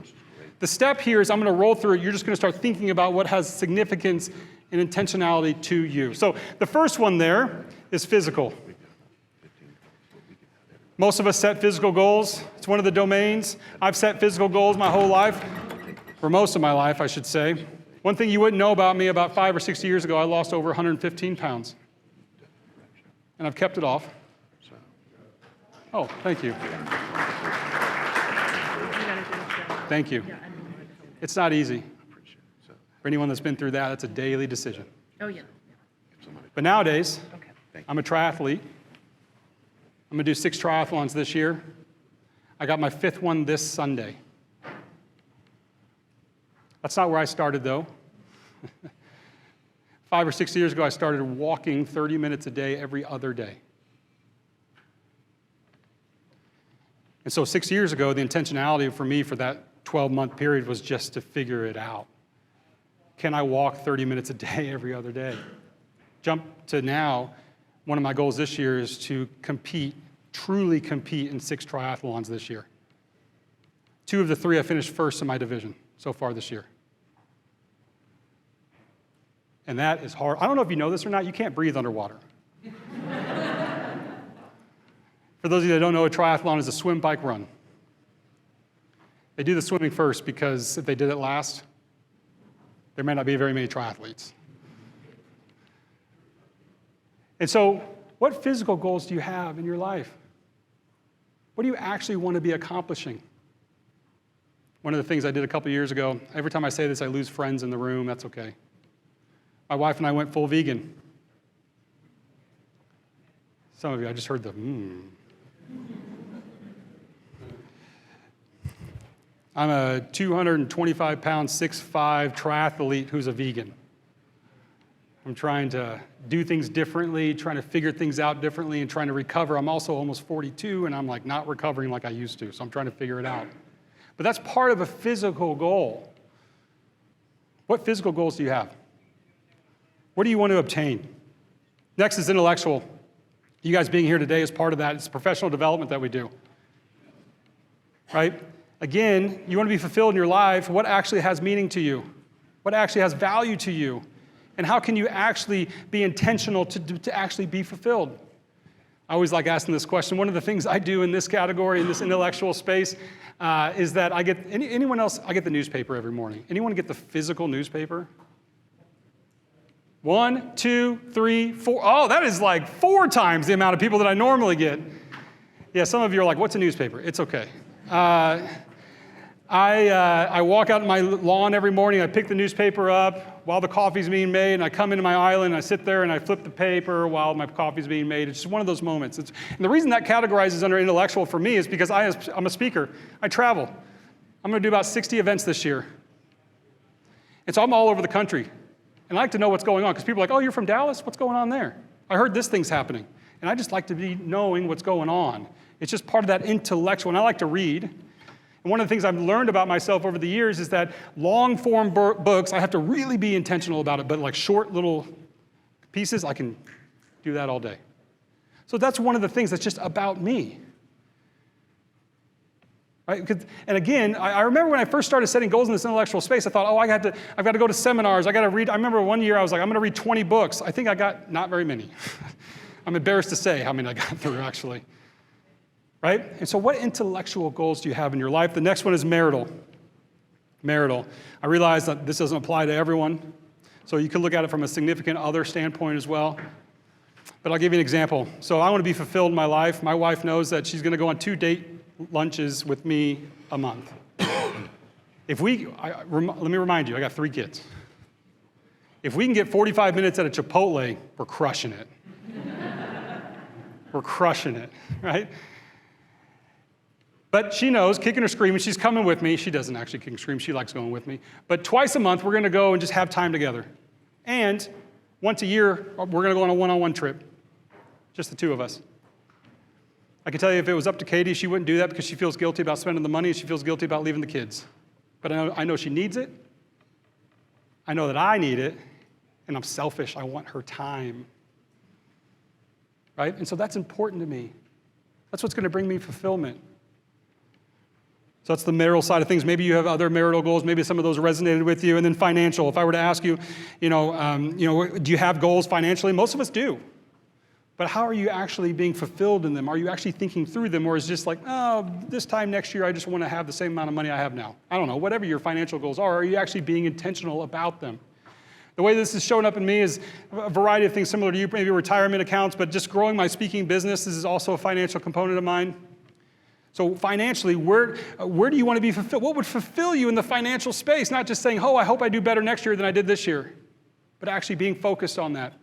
The step here is I'm going to roll through it, you're just going to start thinking about what has significance and intentionality to you. So the first one there is physical. Most of us set physical goals. It's one of the domains. I've set physical goals my whole life, for most of my life, I should say. One thing you wouldn't know about me, about 5 or 6 years ago, I lost over 115 pounds. And I've kept it off. Oh, thank you. Thank you. It's not easy. For anyone that's been through that, that's a daily decision. Oh, yeah. But nowadays, I'm a triathlete. I'm going to do 6 triathlons this year. I got my 5th one this Sunday. That's not where I started, though. 5 or 6 years ago, I started walking 30 minutes a day every other day. And so 6 years ago, the intentionality for me for that 12-month period was just to figure it out. Can I walk 30 minutes a day every other day? Jump to now, one of my goals this year is to compete, truly compete in 6 triathlons this year. 2 of the 3 I finished first in my division so far this year. And that is hard. I don't know if you know this or not, you can't breathe underwater. For those of you that don't know, a triathlon is a swim, bike, run. They do the swimming first because if they did it last, there may not be very many triathletes. And so, what physical goals do you have in your life? What do you actually want to be accomplishing? One of the things I did a couple years ago, every time I say this, I lose friends in the room, that's okay. My wife and I went full vegan. Some of you, I just heard the I'm a 225-pound, 6'5" triathlete who's a vegan. I'm trying to do things differently, trying to figure things out differently, and trying to recover. I'm also almost 42, and I'm like not recovering like I used to, so I'm trying to figure it out. But that's part of a physical goal. What physical goals do you have? What do you want to obtain? Next is intellectual. You guys being here today is part of that. It's professional development that we do. Right? Again, you want to be fulfilled in your life. What actually has meaning to you? What actually has value to you? And how can you actually be intentional to actually be fulfilled? I always like asking this question. One of the things I do in this category, in this intellectual space, is that I get, anyone else, I get the newspaper every morning. Anyone get the physical newspaper? 1, 2, 3, 4. Oh, that is like 4 times the amount of people that I normally get. Yeah, some of you are like, what's a newspaper? It's okay. I walk out in my lawn every morning, I pick the newspaper up while the coffee's being made, and I come into my island, and I sit there and I flip the paper while my coffee's being made. It's just one of those moments. And the reason that categorizes under intellectual for me is because I'm a speaker. I travel. I'm gonna do about 60 events this year. And so I'm all over the country. And I like to know what's going on, because people are like, oh, you're from Dallas? What's going on there? I heard this thing's happening. And I just like to be knowing what's going on. It's just part of that intellectual, and I like to read. And one of the things I've learned about myself over the years is that long-form books, I have to really be intentional about it, but like short little pieces, I can do that all day. So that's one of the things that's just about me. Right? And again, I remember when I first started setting goals in this intellectual space, I thought, oh, I've got to go to seminars, I got to read. I remember one year I was like, I'm going to read 20 books. I think I got not very many. I'm embarrassed to say how many I got through, actually. Right? And so what intellectual goals do you have in your life? The next one is marital. Marital. I realize that this doesn't apply to everyone, so you can look at it from a significant other standpoint as well. But I'll give you an example. So I want to be fulfilled in my life. My wife knows that she's going to go on 2 date lunches with me a month. Let me remind you, I got 3 kids. If we can get 45 minutes at a Chipotle, we're crushing it. We're crushing it, right? But she knows, kicking or screaming, she's coming with me. She doesn't actually kick and scream. She likes going with me. But twice a month, we're going to go and just have time together. And once a year, we're going to go on a one-on-one trip, just the 2 of us. I can tell you if it was up to Katie, she wouldn't do that because she feels guilty about spending the money and she feels guilty about leaving the kids. But I know she needs it. I know that I need it. And I'm selfish. I want her time. Right? And so that's important to me. That's what's going to bring me fulfillment. So that's the marital side of things. Maybe you have other marital goals. Maybe some of those resonated with you. And then financial. If I were to ask you, do you have goals financially? Most of us do. But how are you actually being fulfilled in them? Are you actually thinking through them? Or is it just like, oh, this time next year, I just want to have the same amount of money I have now? I don't know. Whatever your financial goals are you actually being intentional about them? The way this is showing up in me is a variety of things similar to you, maybe retirement accounts, but just growing my speaking business. This is also a financial component of mine. So financially, where do you want to be fulfilled? What would fulfill you in the financial space? Not just saying, oh, I hope I do better next year than I did this year, but actually being focused on that.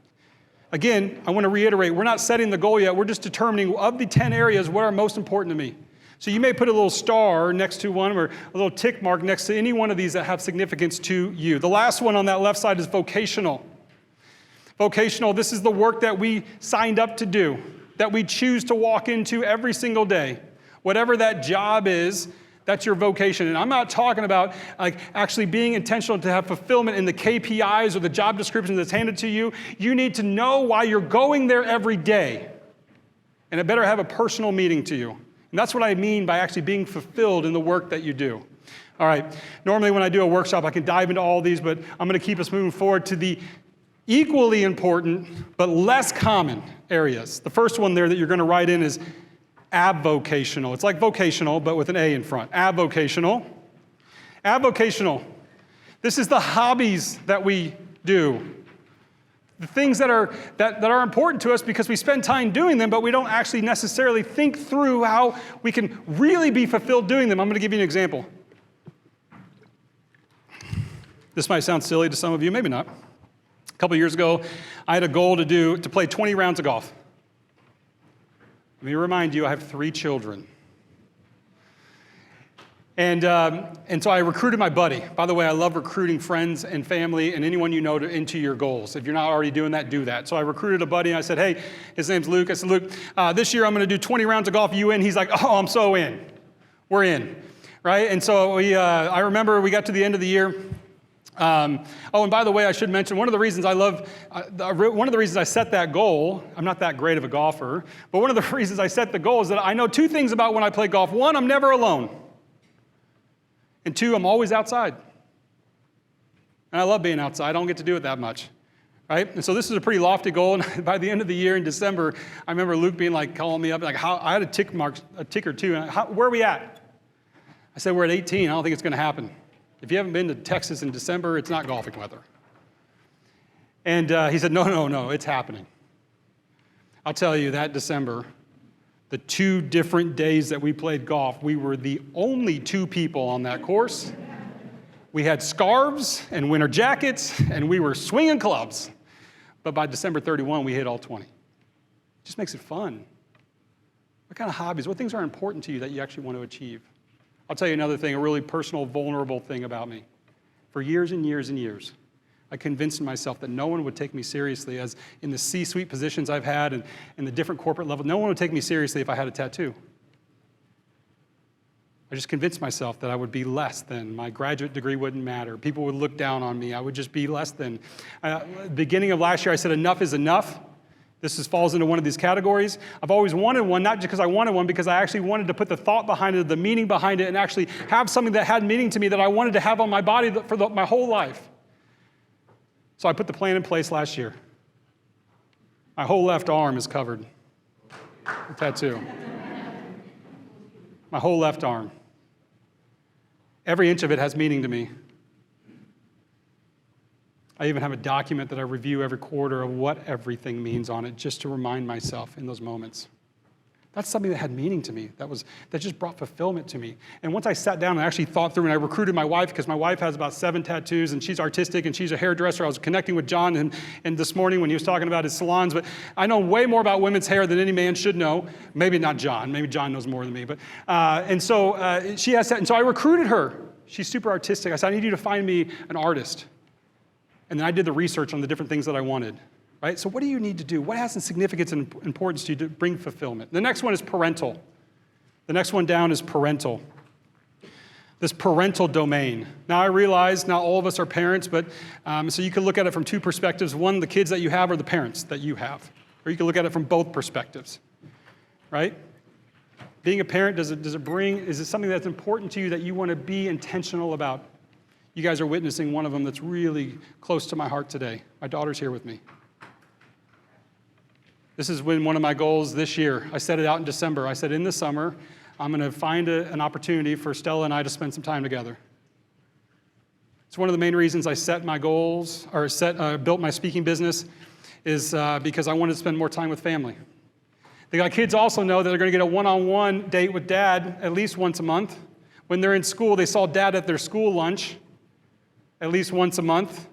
Again, I want to reiterate, we're not setting the goal yet. We're just determining of the 10 areas what are most important to me. So you may put a little star next to one or a little tick mark next to any one of these that have significance to you. The last one on that left side is vocational. Vocational, this is the work that we signed up to do, that we choose to walk into every single day. Whatever that job is, that's your vocation. And I'm not talking about like actually being intentional to have fulfillment in the KPIs or the job description that's handed to you. You need to know why you're going there every day. And it better have a personal meaning to you. And that's what I mean by actually being fulfilled in the work that you do. All right, normally when I do a workshop, I can dive into all these, but I'm going to keep us moving forward to the equally important but less common areas. The first one there that you're going to write in is avocational. It's like vocational, but with an A in front. Avocational. Avocational. This is the hobbies that we do. The things that are important to us because we spend time doing them, but we don't actually necessarily think through how we can really be fulfilled doing them. I'm going to give you an example. This might sound silly to some of you, maybe not. A couple years ago, I had a goal to play 20 rounds of golf. Let me remind you, I have 3 children. And so I recruited my buddy. By the way, I love recruiting friends and family and anyone you know into your goals. If you're not already doing that, do that. So I recruited a buddy, and I said, hey, his name's Luke. I said, Luke, this year I'm going to do 20 rounds of golf. You in? He's like, oh, I'm so in. We're in, right? And so I remember we got to the end of the year. And by the way, I should mention, one of the reasons I set that goal, I'm not that great of a golfer, but one of the reasons I set the goal is that I know 2 things about when I play golf. 1, I'm never alone. And 2, I'm always outside. And I love being outside. I don't get to do it that much, right? And so this is a pretty lofty goal. And by the end of the year in December, I remember Luke being like, calling me up, like, I had a tick or 2. And where are we at? I said, we're at 18. I don't think it's going to happen. If you haven't been to Texas in December, it's not golfing weather. And he said, no, it's happening. I'll tell you, that December, The 2 different days that we played golf, we were the only 2 people on that course. We had scarves and winter jackets, and we were swinging clubs. But by December 31, we hit all 20. It just makes it fun. What kind of hobbies, what things are important to you that you actually want to achieve? I'll tell you another thing, a really personal, vulnerable thing about me. For years and years and years, I convinced myself that no one would take me seriously, as in the C-suite positions I've had and in the different corporate levels, no one would take me seriously if I had a tattoo. I just convinced myself that I would be less than. My graduate degree wouldn't matter. People would look down on me. I would just be less than. Beginning of last year, I said enough is enough. Falls into one of these categories. I've always wanted one, not just because I wanted one, because I actually wanted to put the thought behind it, the meaning behind it, and actually have something that had meaning to me that I wanted to have on my body for my whole life. So I put the plan in place last year. My whole left arm is covered with tattoo. My whole left arm. Every inch of it has meaning to me. I even have a document that I review every quarter of what everything means on it, just to remind myself in those moments. That's something that had meaning to me, that just brought fulfillment to me. And once I sat down and actually thought through, and I recruited my wife, because my wife has about 7 tattoos, and she's artistic, and she's a hairdresser. I was connecting with John and this morning when he was talking about his salons, but I know way more about women's hair than any man should know. Maybe not John. Maybe John knows more than me. But she has that, and so I recruited her. She's super artistic. I said, I need you to find me an artist. And then I did the research on the different things that I wanted. Right? So what do you need to do? What has the significance and importance to you to bring fulfillment? The next one is parental. The next one down is parental. This parental domain. Now I realize not all of us are parents, but so you can look at it from 2 perspectives. One, the kids that you have, or the parents that you have. Or you can look at it from both perspectives. Right? Being a parent, is it something that's important to you that you want to be intentional about? You guys are witnessing one of them that's really close to my heart today. My daughter's here with me. This has been one of my goals this year. I set it out in December. I said, in the summer, I'm going to find an opportunity for Stella and I to spend some time together. It's one of the main reasons I set my goals, or built my speaking business, is because I wanted to spend more time with family. The kids also know that they're going to get a one-on-one date with dad at least once a month. When they're in school, they saw dad at their school lunch at least once a month.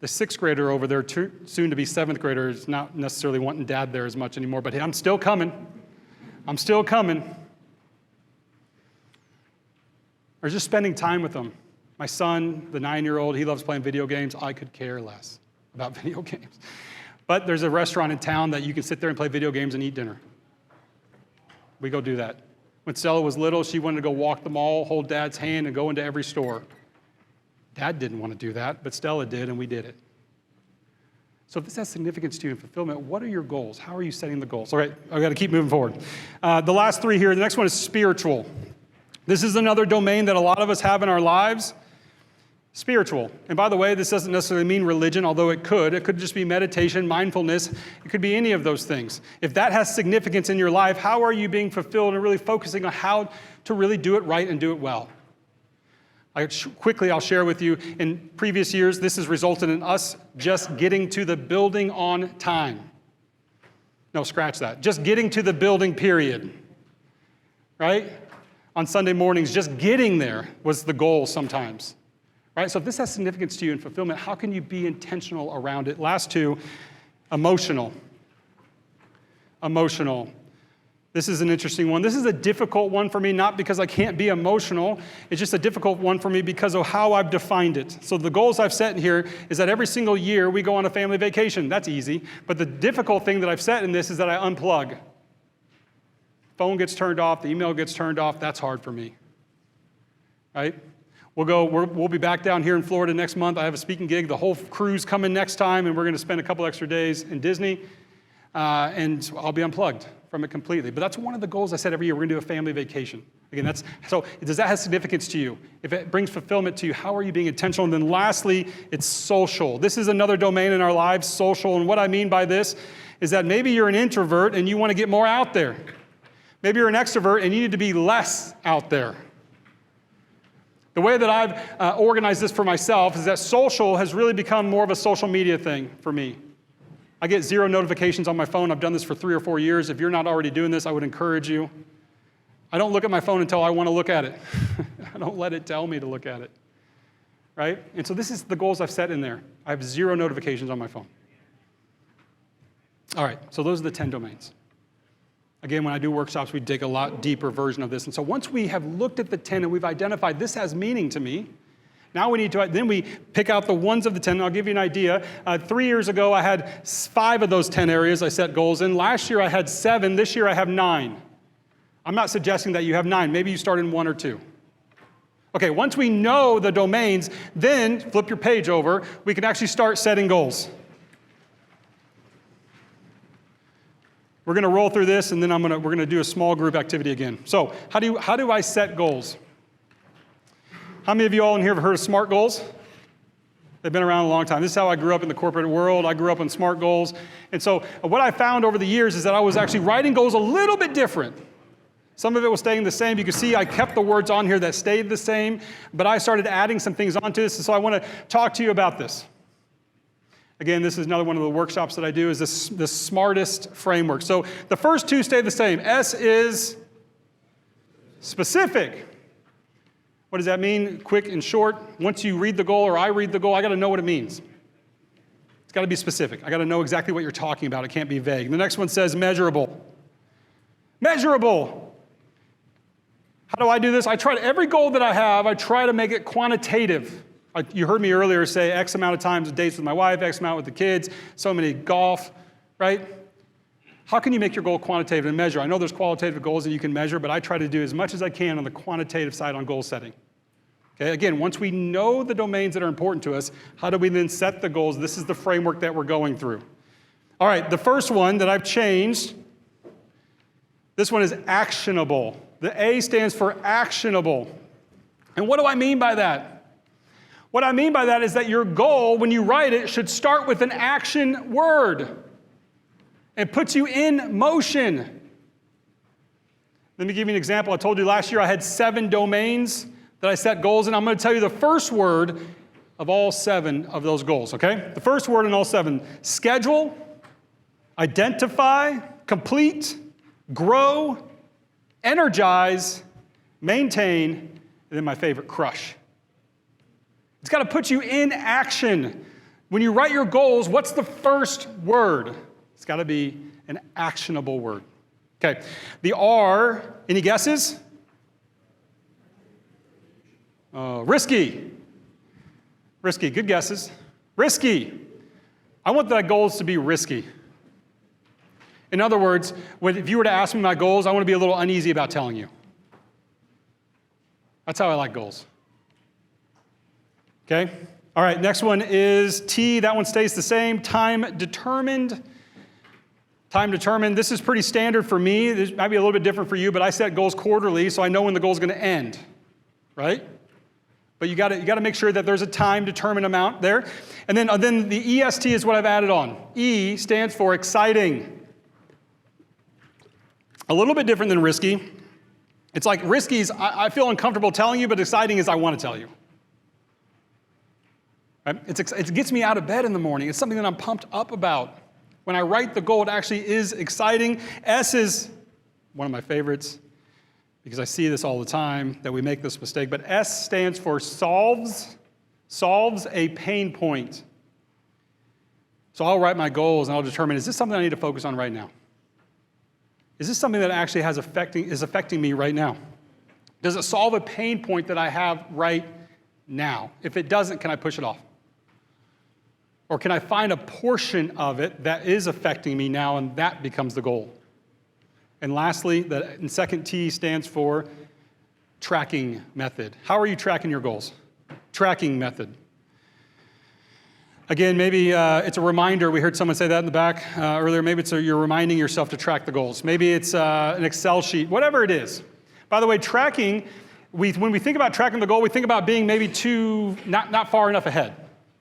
The 6th grader over there, soon to be 7th grader, is not necessarily wanting dad there as much anymore, but hey, I'm still coming. I'm still coming. Or just spending time with them. My son, the 9-year-old, he loves playing video games. I could care less about video games. But there's a restaurant in town that you can sit there and play video games and eat dinner. We go do that. When Stella was little, she wanted to go walk the mall, hold dad's hand, and go into every store. Dad didn't want to do that, but Stella did, and we did it. So if this has significance to you in fulfillment, what are your goals? How are you setting the goals? All right, I've got to keep moving forward. The last 3 here, the next one is spiritual. This is another domain that a lot of us have in our lives. Spiritual. And by the way, this doesn't necessarily mean religion, although it could. It could just be meditation, mindfulness. It could be any of those things. If that has significance in your life, how are you being fulfilled and really focusing on how to really do it right and do it well? I'll share with you, in previous years, this has resulted in us just getting to the building on time. No, scratch that. Just getting to the building, period. Right? On Sunday mornings, just getting there was the goal sometimes. Right? So if this has significance to you in fulfillment, how can you be intentional around it? Last 2, emotional. Emotional. This is an interesting one. This is a difficult one for me, not because I can't be emotional. It's just a difficult one for me because of how I've defined it. So the goals I've set in here is that every single year we go on a family vacation. That's easy. But the difficult thing that I've set in this is that I unplug. Phone gets turned off. The email gets turned off. That's hard for me. Right? We'll be back down here in Florida next month. I have a speaking gig. The whole crew's coming next time, and we're going to spend a couple extra days in Disney. And I'll be unplugged from it completely. But that's one of the goals I set every year. We're going to do a family vacation. Again, so does that have significance to you? If it brings fulfillment to you, how are you being intentional? And then lastly, it's social. This is another domain in our lives, social. And what I mean by this is that maybe you're an introvert and you want to get more out there. Maybe you're an extrovert and you need to be less out there. The way that I've organized this for myself is that social has really become more of a social media thing for me. I get 0 notifications on my phone. I've done this for 3 or 4 years. If you're not already doing this, I would encourage you. I don't look at my phone until I want to look at it. I don't let it tell me to look at it, right? And so this is the goals I've set in there. I have 0 notifications on my phone. All right, so those are the 10 domains. Again, when I do workshops, we dig a lot deeper version of this. And so once we have looked at the 10 and we've identified this has meaning to me, now we need to, then we pick out the ones of the 10. And I'll give you an idea. 3 years ago, I had 5 of those 10 areas I set goals in. Last year, I had 7. This year, I have 9. I'm not suggesting that you have 9. Maybe you start in 1 or 2. Okay, once we know the domains, then flip your page over. We can actually start setting goals. We're going to roll through this, and then we're going to do a small group activity again. So how do I set goals? How many of you all in here have heard of SMART goals? They've been around a long time. This is how I grew up in the corporate world. I grew up on SMART goals. And so what I found over the years is that I was actually writing goals a little bit different. Some of it was staying the same. You can see I kept the words on here that stayed the same, but I started adding some things onto this, and so I want to talk to you about this. Again, this is another one of the workshops that I do, is the smartest framework. So the first 2 stay the same. S is specific. What does that mean? Quick and short. Once you read the goal or I read the goal, I got to know what it means. It's got to be specific. I got to know exactly what you're talking about. It can't be vague. The next one says measurable. Measurable. How do I do this? Every goal that I have, I try to make it quantitative. You heard me earlier say X amount of times dates with my wife, X amount with the kids, so many golf, right? How can you make your goal quantitative and measure? I know there's qualitative goals that you can measure, but I try to do as much as I can on the quantitative side on goal setting. Okay, again, once we know the domains that are important to us, how do we then set the goals? This is the framework that we're going through. All right, the first one that I've changed, this one is actionable. The A stands for actionable. And what do I mean by that? What I mean by that is that your goal, when you write it, should start with an action word. It puts you in motion. Let me give you an example. I told you last year I had 7 domains that I set goals in. I'm going to tell you the first word of all 7 of those goals, okay? The first word in all 7, schedule, identify, complete, grow, energize, maintain, and then my favorite, crush. It's got to put you in action. When you write your goals, what's the first word? It's got to be an actionable word. Okay, the R, any guesses? Risky. Risky, good guesses. Risky. I want my goals to be risky. In other words, if you were to ask me my goals, I want to be a little uneasy about telling you. That's how I like goals. Okay? All right, next one is T. That one stays the same. Time determined. Time determined. This is pretty standard for me. This might be a little bit different for you, but I set goals quarterly, so I know when the goal is going to end, right? But you got to make sure that there's a time determined amount there. And then the EST is what I've added on. E stands for exciting. A little bit different than risky. It's like risky is I feel uncomfortable telling you, but exciting is I want to tell you. Right? It gets me out of bed in the morning. It's something that I'm pumped up about. When I write the goal, it actually is exciting. S is one of my favorites because I see this all the time, that we make this mistake. But S stands for solves a pain point. So I'll write my goals and I'll determine, is this something I need to focus on right now? Is this something that actually is affecting me right now? Does it solve a pain point that I have right now? If it doesn't, can I push it off? Or can I find a portion of it that is affecting me now and that becomes the goal? And lastly, the second T stands for tracking method. How are you tracking your goals? Tracking method. Again, maybe it's a reminder. We heard someone say that in the back earlier. Maybe you're reminding yourself to track the goals. Maybe it's an Excel sheet, whatever it is. By the way, tracking, when we think about tracking the goal, we think about being maybe not far enough ahead,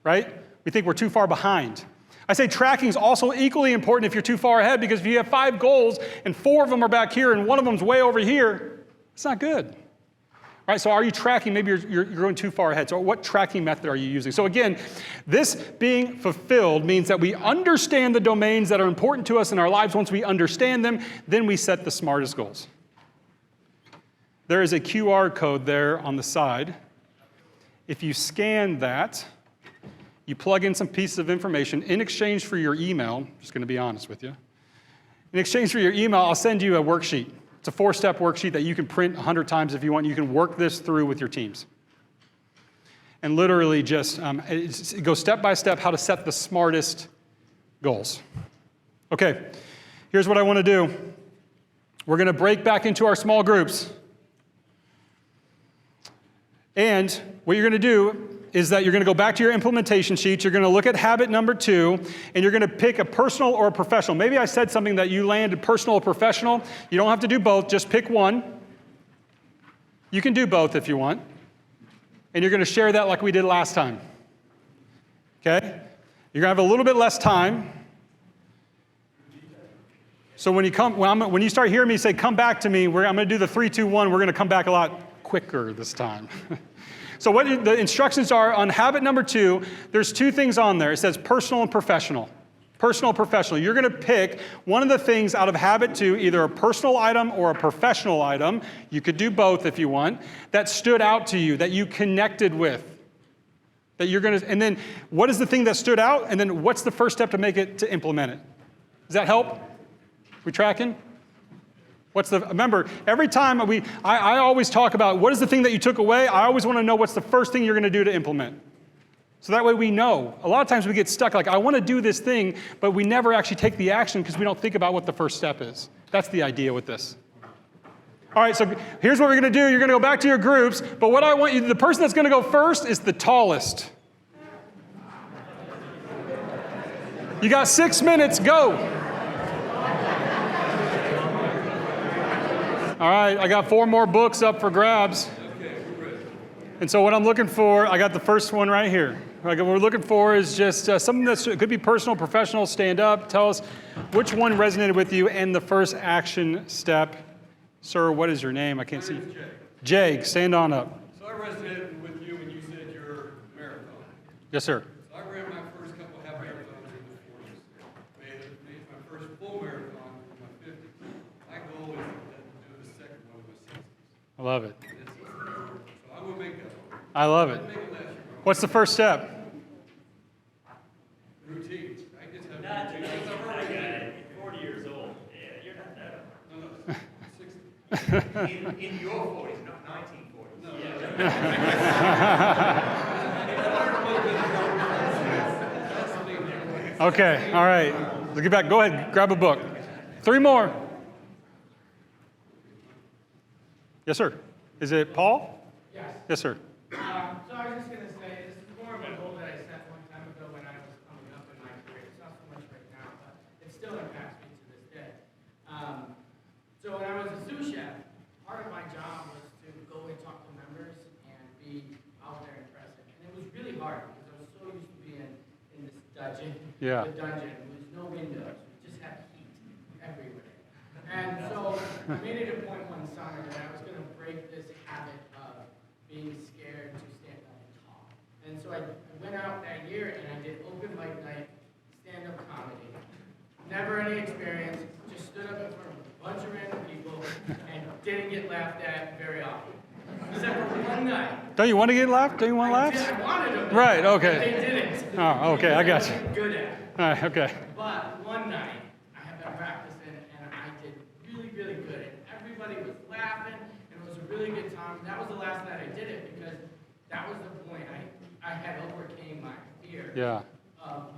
right? We think we're too far behind. I say tracking is also equally important if you're too far ahead, because if you have 5 goals and 4 of them are back here and one of them's way over here, it's not good. All All right, so are you tracking? Maybe you're going too far ahead. So what tracking method are you using? So again, this being fulfilled means that we understand the domains that are important to us in our lives. Once we understand them, then we set the smartest goals. There is a QR code there on the side. If you scan that, you plug in some pieces of information in exchange for your email. I'm just going to be honest with you. In exchange for your email, I'll send you a worksheet. It's a 4-step worksheet that you can print 100 times if you want. You can work this through with your teams. And literally just, it goes step by step how to set the smartest goals. Okay, here's what I want to do. We're going to break back into our small groups. And what you're going to do is that you're going to go back to your implementation sheets. You're going to look at habit number 2, and you're going to pick a personal or a professional. Maybe I said something that you landed personal or professional. You don't have to do both. Just pick one. You can do both if you want. And you're going to share that like we did last time. Okay? You're going to have a little bit less time. So when you start hearing me say, come back to me, I'm going to do the 3, 2, 1. We're going to come back a lot quicker this time. So what the instructions are on habit number 2, there's 2 things on there. It says personal and professional. Personal, professional. You're going to pick one of the things out of habit 2, either a personal item or a professional item. You could do both if you want. That stood out to you, that you connected with. That you're going to, and then what is the thing that stood out? And then what's the first step to implement it? Does that help? We tracking? Remember, every time I always talk about what is the thing that you took away. I always want to know what's the first thing you're going to do to implement. So that way we know. A lot of times we get stuck like, I want to do this thing, but we never actually take the action because we don't think about what the first step is. That's the idea with this. All right, so here's what we're going to do. You're going to go back to your groups, but what I want you, the person that's going to go first is the tallest. You got 6 minutes, go. All right, I got 4 more books up for grabs. And so what I'm looking for, I got the first one right here. What we're looking for is just something that could be personal, professional, stand up, tell us which one resonated with you and the first action step. Sir, what is your name? I can't see. Jay, stand on up. So I resonated with you when you said you're marathon. Yes, sir. So I ran my first couple half marathons in the 40s. Made my first full marathon in my 50s. My goal is to do the second one in my 60s. I love it. So I'm going to make that one. I love it. I'll make it last year. What's the first step? Routine. I just have Not routine. too Because much. I've I already got been- it. You're 40 years old. Yeah, you're not that old. No, 60. In your 40s, not 1940s. No, Okay, all right. Let's get back. Go ahead, grab a book. 3 more. Yes, sir. Is it Paul? Yes. Yes, sir. So I was just going to say, this is more of a goal that I set one time ago when I was coming up in my career. It's not so much right now, but it still impacts me to this day. So when I was a sous chef, part of my job was to go and talk to members and be out there and present. And it was really hard because I was so used to being in this dungeon. Yeah. The dungeon. There was no windows. We just had heat everywhere. And so I made it a point one summer that I was going to break this habit of being scared to stand up and talk. And so I went out that year and I did open mic night, stand-up comedy. Never any experience, just stood up in front of a bunch of random people and didn't get laughed at very often. Except for one night. Don't you want to get laughed? Don't you want I laughs? wanted them. Right, But okay. they didn't. Oh, okay, I got you. wasn't good at it. All right, okay. But one night, I had been practicing and I did really, really good. And everybody was laughing and it was a really good time. That was the last night I did it because that was the point. I had overcame my fear Yeah. of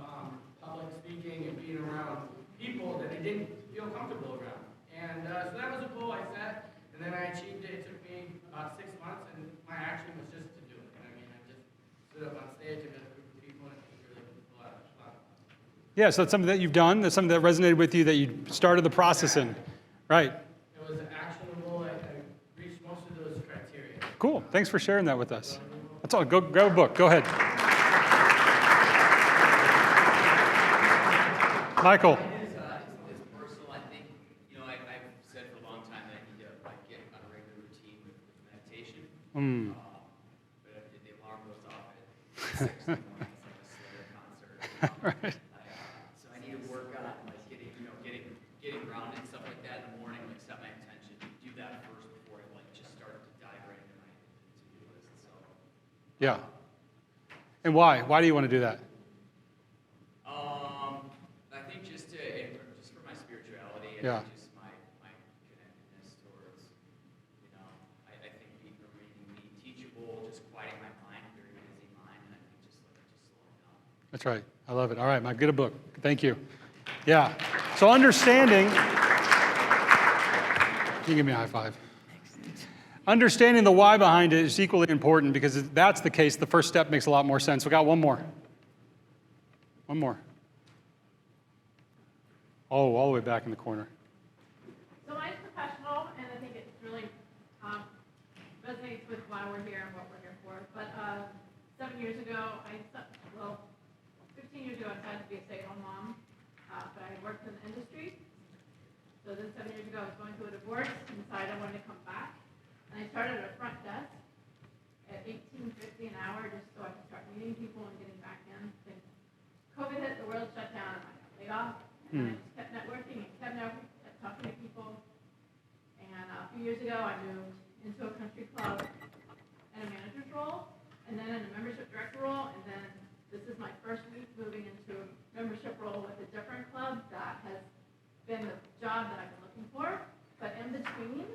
public speaking and being around people that I didn't feel comfortable around. And so that was a goal I set, and then I achieved it. It took me about 6 months, and my action was just to do it. I mean, I just stood up on stage and met a group of people, and it was really a lot of fun. Yeah, so that's something that you've done. That's something that resonated with you that you started the process in. Right. It was actionable. I reached most of those criteria. Cool. Thanks for sharing that with us. That's all. Go grab a book. Go ahead. Michael. It's personal. I think, I've said for a long time that I need to get on a regular routine with meditation. 6 in the morning at a Slayer concert. Right. So I need to work on like getting grounded and stuff like that in the morning, like set my intention, do that first before I like just start to dive right into my to-do list. So Yeah. And why? Why do you want to do that? I think just for my spirituality and Yeah. just my connectedness towards, I think being teachable, just quieting my mind, very busy mind, and I think just slowing down. That's right. I love it. All right, Mike, get a book. Thank you. Yeah. So understanding, you give me a high five. Understanding the why behind it is equally important because if that's the case, the first step makes a lot more sense. We got one more. One more. Oh, all the way back in the corner. So mine's professional, and I think it really resonates with why we're here and what we're here for. But 7 years ago, 15 years ago, I decided to be a stay-at-home mom, but I worked in the industry. So then 7 years ago, I was going through a divorce and decided I wanted to come back. And I started at a front desk at $18.50 an hour just so I could start meeting people and getting back in. Then COVID hit, the world shut down, and I got laid off. And I just kept networking and kept talking to people. And a few years ago, I moved into a country club in a manager's role, and then in a membership director role, and then this is my first week moving into a membership role with a different club that has been the job that I've been looking for. But in between,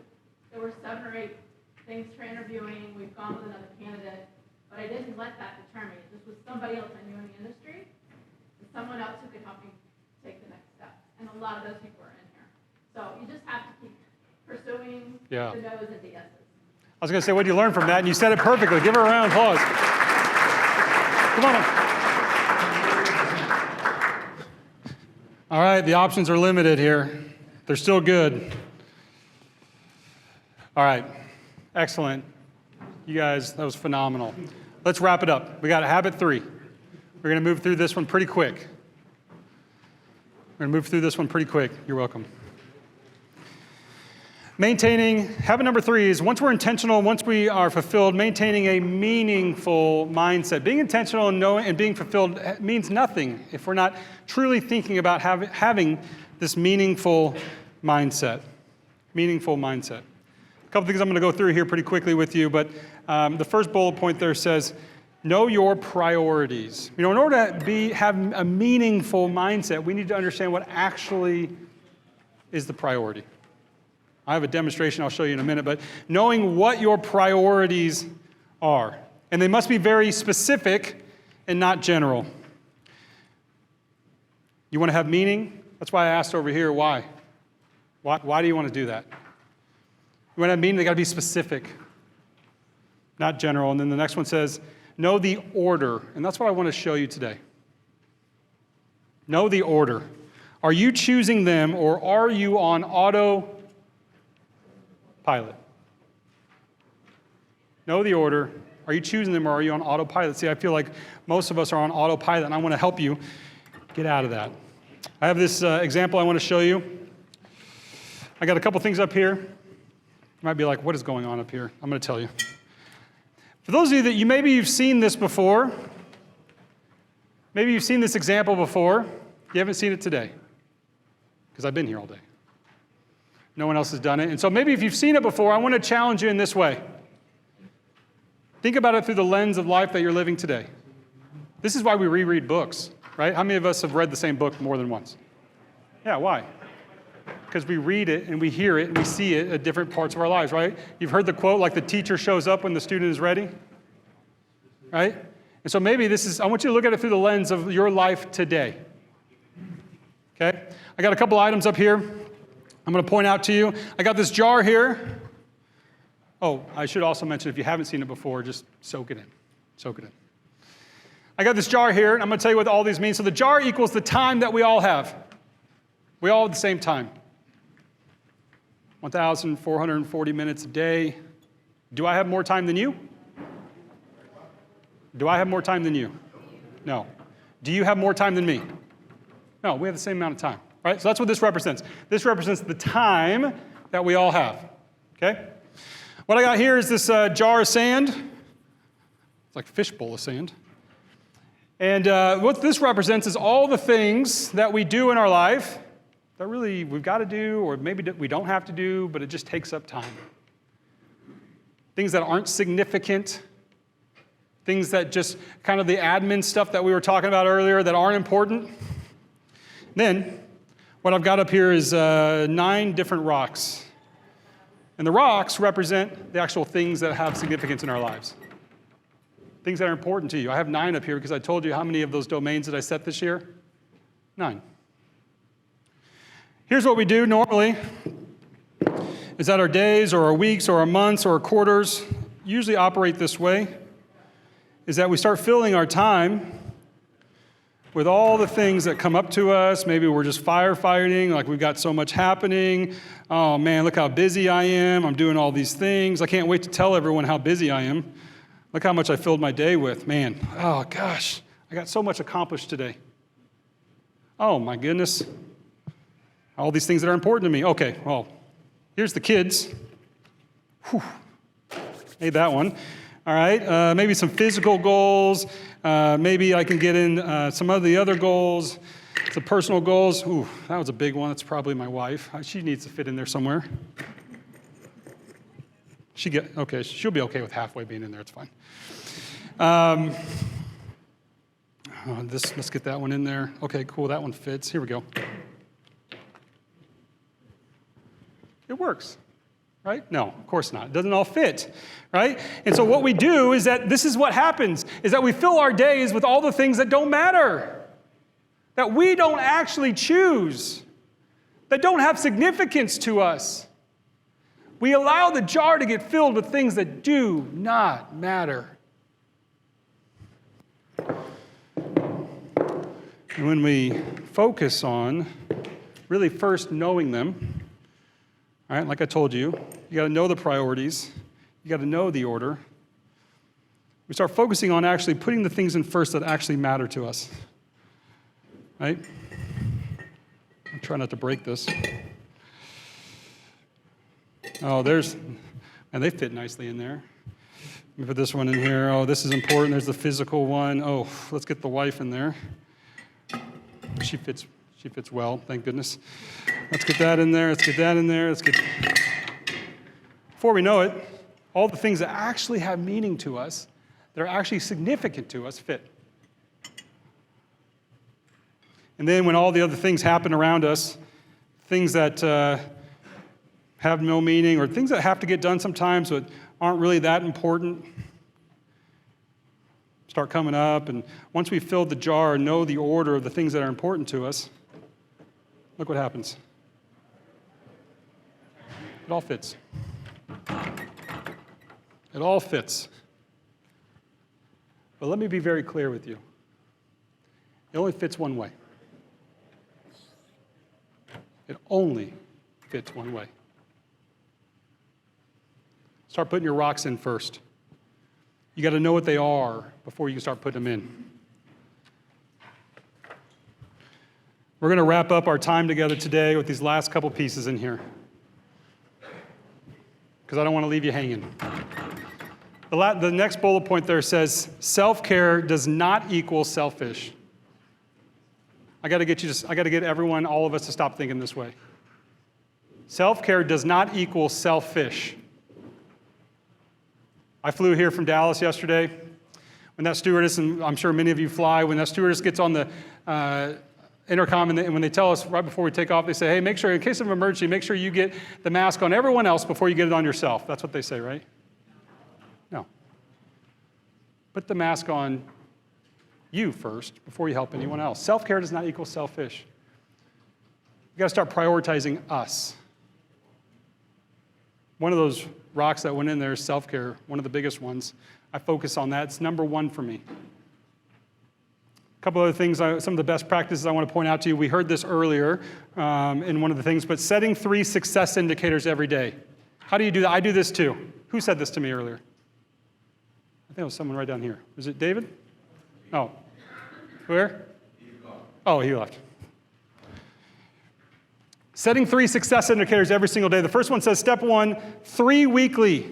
there were 7 or 8 things for interviewing. We've gone with another candidate, but I didn't let that deter me. This was somebody else I knew in the industry, and someone else who could help me take the next step. And a lot of those people are in here. So you just have to keep pursuing the no's and the yeses. I was going to say, what did you learn from that? And you said it perfectly. Give her a round of applause. Come on up. All right, the options are limited here. They're still good. All right, excellent. You guys, that was phenomenal. Let's wrap it up. We got habit 3. We're going to move through this one pretty quick. You're welcome. Habit number 3 is once we're intentional, once we are fulfilled, maintaining a meaningful mindset. Being intentional and being fulfilled means nothing if we're not truly thinking about having this meaningful mindset. A couple things I'm going to go through here pretty quickly with you, but the first bullet point there says, know your priorities. In order to have a meaningful mindset, we need to understand what actually is the priority. I have a demonstration I'll show you in a minute, but knowing what your priorities are. And they must be very specific and not general. You want to have meaning? That's why I asked over here, why? Why do you want to do that? You want to have meaning? They got to be specific, not general. And then the next one says, know the order. And that's what I want to show you today. Know the order. Are you choosing them or are you on autopilot? Know the order. Are you choosing them or are you on autopilot? See, I feel like most of us are on autopilot, and I want to help you get out of that. I have this example I want to show you. I got a couple things up here. You might be like, what is going on up here? I'm going to tell you. For those of you that maybe you've seen this before, maybe you've seen this example before, you haven't seen it today, because I've been here all day. No one else has done it. And so maybe if you've seen it before, I want to challenge you in this way. Think about it through the lens of life that you're living today. This is why we reread books, right? How many of us have read the same book more than once? Yeah, why? Because we read it and we hear it and we see it at different parts of our lives, right? You've heard the quote, like the teacher shows up when the student is ready, right? And so maybe I want you to look at it through the lens of your life today, okay? I got a couple items up here I'm going to point out to you. I got this jar here. Oh, I should also mention, if you haven't seen it before, just soak it in. Soak it in. I got this jar here, and I'm going to tell you what all these mean. So the jar equals the time that we all have. We all have the same time. 1,440 minutes a day. Do I have more time than you? Do I have more time than you? No. Do you have more time than me? No, we have the same amount of time, right? So that's what this represents. This represents the time that we all have, okay? What I got here is this jar of sand. It's like a fishbowl of sand. And what this represents is all the things that we do in our life that really we've got to do, or maybe we don't have to do, but it just takes up time. Things that aren't significant, things that just kind of the admin stuff that we were talking about earlier that aren't important. Then, what I've got up here is 9 different rocks. And the rocks represent the actual things that have significance in our lives. Things that are important to you. I have 9 up here because I told you how many of those domains did I set this year? 9. Here's what we do normally, is that our days or our weeks or our months or our quarters usually operate this way, is that we start filling our time with all the things that come up to us. Maybe we're just firefighting, like we've got so much happening. Oh man, look how busy I am. I'm doing all these things. I can't wait to tell everyone how busy I am. Look how much I filled my day with. Man, oh gosh, I got so much accomplished today. Oh my goodness. All these things that are important to me. Okay, well, here's the kids. Whew. Made that one. All right, maybe some physical goals. Maybe I can get in some of the other goals. Some personal goals. Ooh, that was a big one. That's probably my wife. She needs to fit in there somewhere. Okay, she'll be okay with halfway being in there. It's fine. Let's get that one in there. Okay, cool. That one fits. Here we go. It works, right? No, of course not. It doesn't all fit, right? And so what we do is that this is what happens, is that we fill our days with all the things that don't matter, that we don't actually choose, that don't have significance to us. We allow the jar to get filled with things that do not matter. And when we focus on really first knowing them, all right, like I told you, you got to know the priorities. You got to know the order. We start focusing on actually putting the things in first that actually matter to us, right? I'll try not to break this. Oh, and they fit nicely in there. Let me put this one in here. Oh, this is important. There's the physical one. Oh, let's get the wife in there. She fits well, thank goodness. Let's get that in there. Let's get that in there. Before we know it, all the things that actually have meaning to us, that are actually significant to us, fit. And then when all the other things happen around us, things that have no meaning, or things that have to get done sometimes but aren't really that important, start coming up. And once we've filled the jar and know the order of the things that are important to us, look what happens. It all fits. It all fits. But let me be very clear with you. It only fits one way. It only fits one way. Start putting your rocks in first. You got to know what they are before you can start putting them in. We're going to wrap up our time together today with these last couple pieces in here, because I don't want to leave you hanging. The next bullet point there says, self-care does not equal selfish. I got to get everyone, all of us, to stop thinking this way. Self-care does not equal selfish. I flew here from Dallas yesterday. When that stewardess, and I'm sure many of you fly, when that stewardess gets on the intercom, and when they tell us right before we take off, they say, hey, make sure, in case of an emergency, make sure you get the mask on everyone else before you get it on yourself. That's what they say, right? No. Put the mask on you first before you help anyone else. Self-care does not equal selfish. You've got to start prioritizing us. One of those rocks that went in there is self-care, one of the biggest ones. I focus on that. It's number one for me. A couple other things, some of the best practices I want to point out to you. We heard this earlier in one of the things, but setting 3 success indicators every day. How do you do that? I do this too. Who said this to me earlier? I think it was someone right down here. Was it David? Oh. Where? Oh, he left. Setting 3 success indicators every single day. The first one says, step 1, 3 weekly.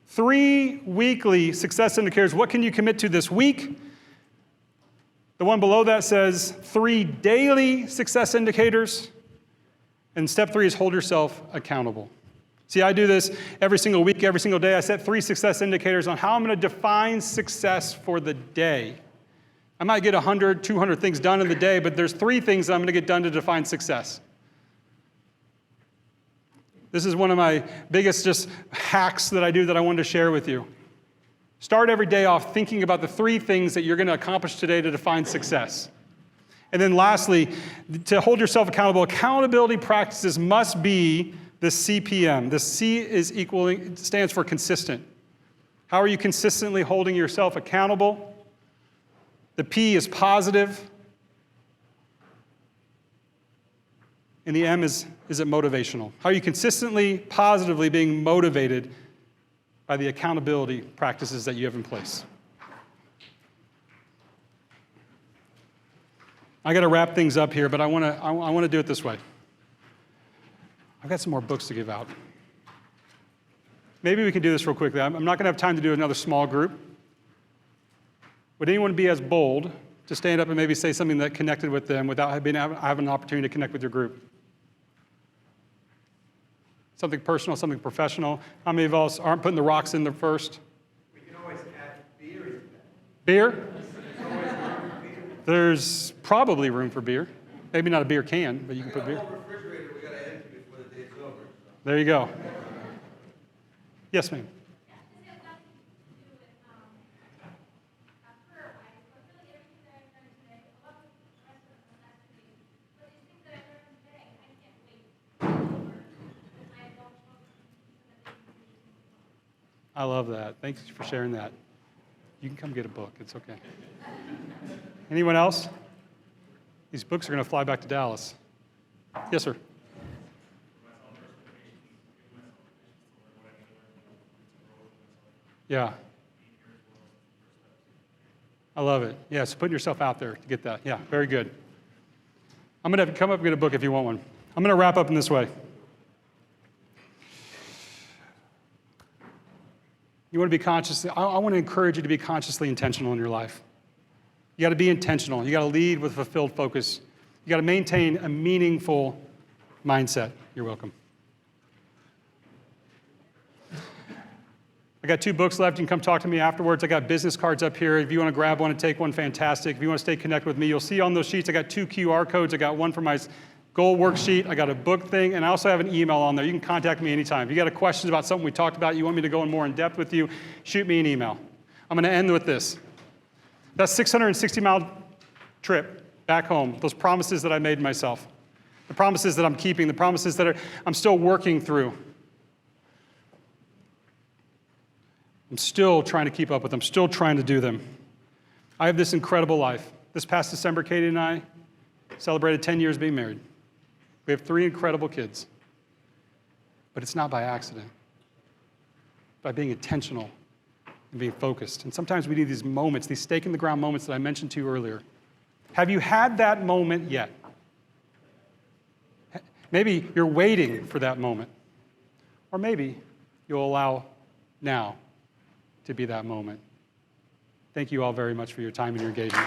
3 weekly success indicators. What can you commit to this week? The one below that says 3 daily success indicators. And step 3 is hold yourself accountable. See, I do this every single week, every single day. I set 3 success indicators on how I'm going to define success for the day. I might get 100, 200 things done in the day, but there's 3 things that I'm going to get done to define success. This is one of my biggest just hacks that I do that I wanted to share with you. Start every day off thinking about the 3 things that you're going to accomplish today to define success. And then lastly, to hold yourself accountable, accountability practices must be the CPM. The C stands for consistent. How are you consistently holding yourself accountable? The P is positive. And the M is it motivational? How are you consistently, positively being motivated by the accountability practices that you have in place? I got to wrap things up here, but I want to do it this way. I've got some more books to give out. Maybe we can do this real quickly. I'm not going to have time to do another small group. Would anyone be as bold to stand up and maybe say something that connected with them without having an opportunity to connect with your group? Something personal, something professional. How many of us aren't putting the rocks in there first? We can always add beer. Beer? There's probably room for beer. Maybe not a beer can, but you can put beer. Refrigerator, we gotta empty before the day's over. There you go. Yes, ma'am. I love that. Thanks for sharing that. You can come get a book. It's okay. Anyone else? These books are going to fly back to Dallas. Yes, sir. Yeah. I love it. Yeah, so putting yourself out there to get that. Yeah, very good. I'm going to have you come up and get a book if you want one. I'm going to wrap up in this way. You want to be conscious. I want to encourage you to be consciously intentional in your life. You got to be intentional. You got to lead with fulfilled focus. You got to maintain a meaningful mindset. You're welcome. I got 2 books left. You can come talk to me afterwards. I got business cards up here. If you want to grab one and take one, fantastic. If you want to stay connected with me, you'll see on those sheets I got 2 QR codes. I got one for my goal worksheet. I got a book thing, and I also have an email on there. You can contact me anytime. If you got a questions about something we talked about, you want me to go in more in depth with you, shoot me an email. I'm going to end with this. That 660-mile trip back home, those promises that I made myself, the promises that I'm keeping, the promises that I'm still working through. I'm still trying to keep up with them, still trying to do them. I have this incredible life. This past December, Katie and I celebrated 10 years being married. We have 3 incredible kids. But it's not by accident. By being intentional and being focused. And sometimes we need these moments, these stake-in-the-ground moments that I mentioned to you earlier. Have you had that moment yet? Maybe you're waiting for that moment. Or maybe you'll allow now to be that moment. Thank you all very much for your time and your engagement.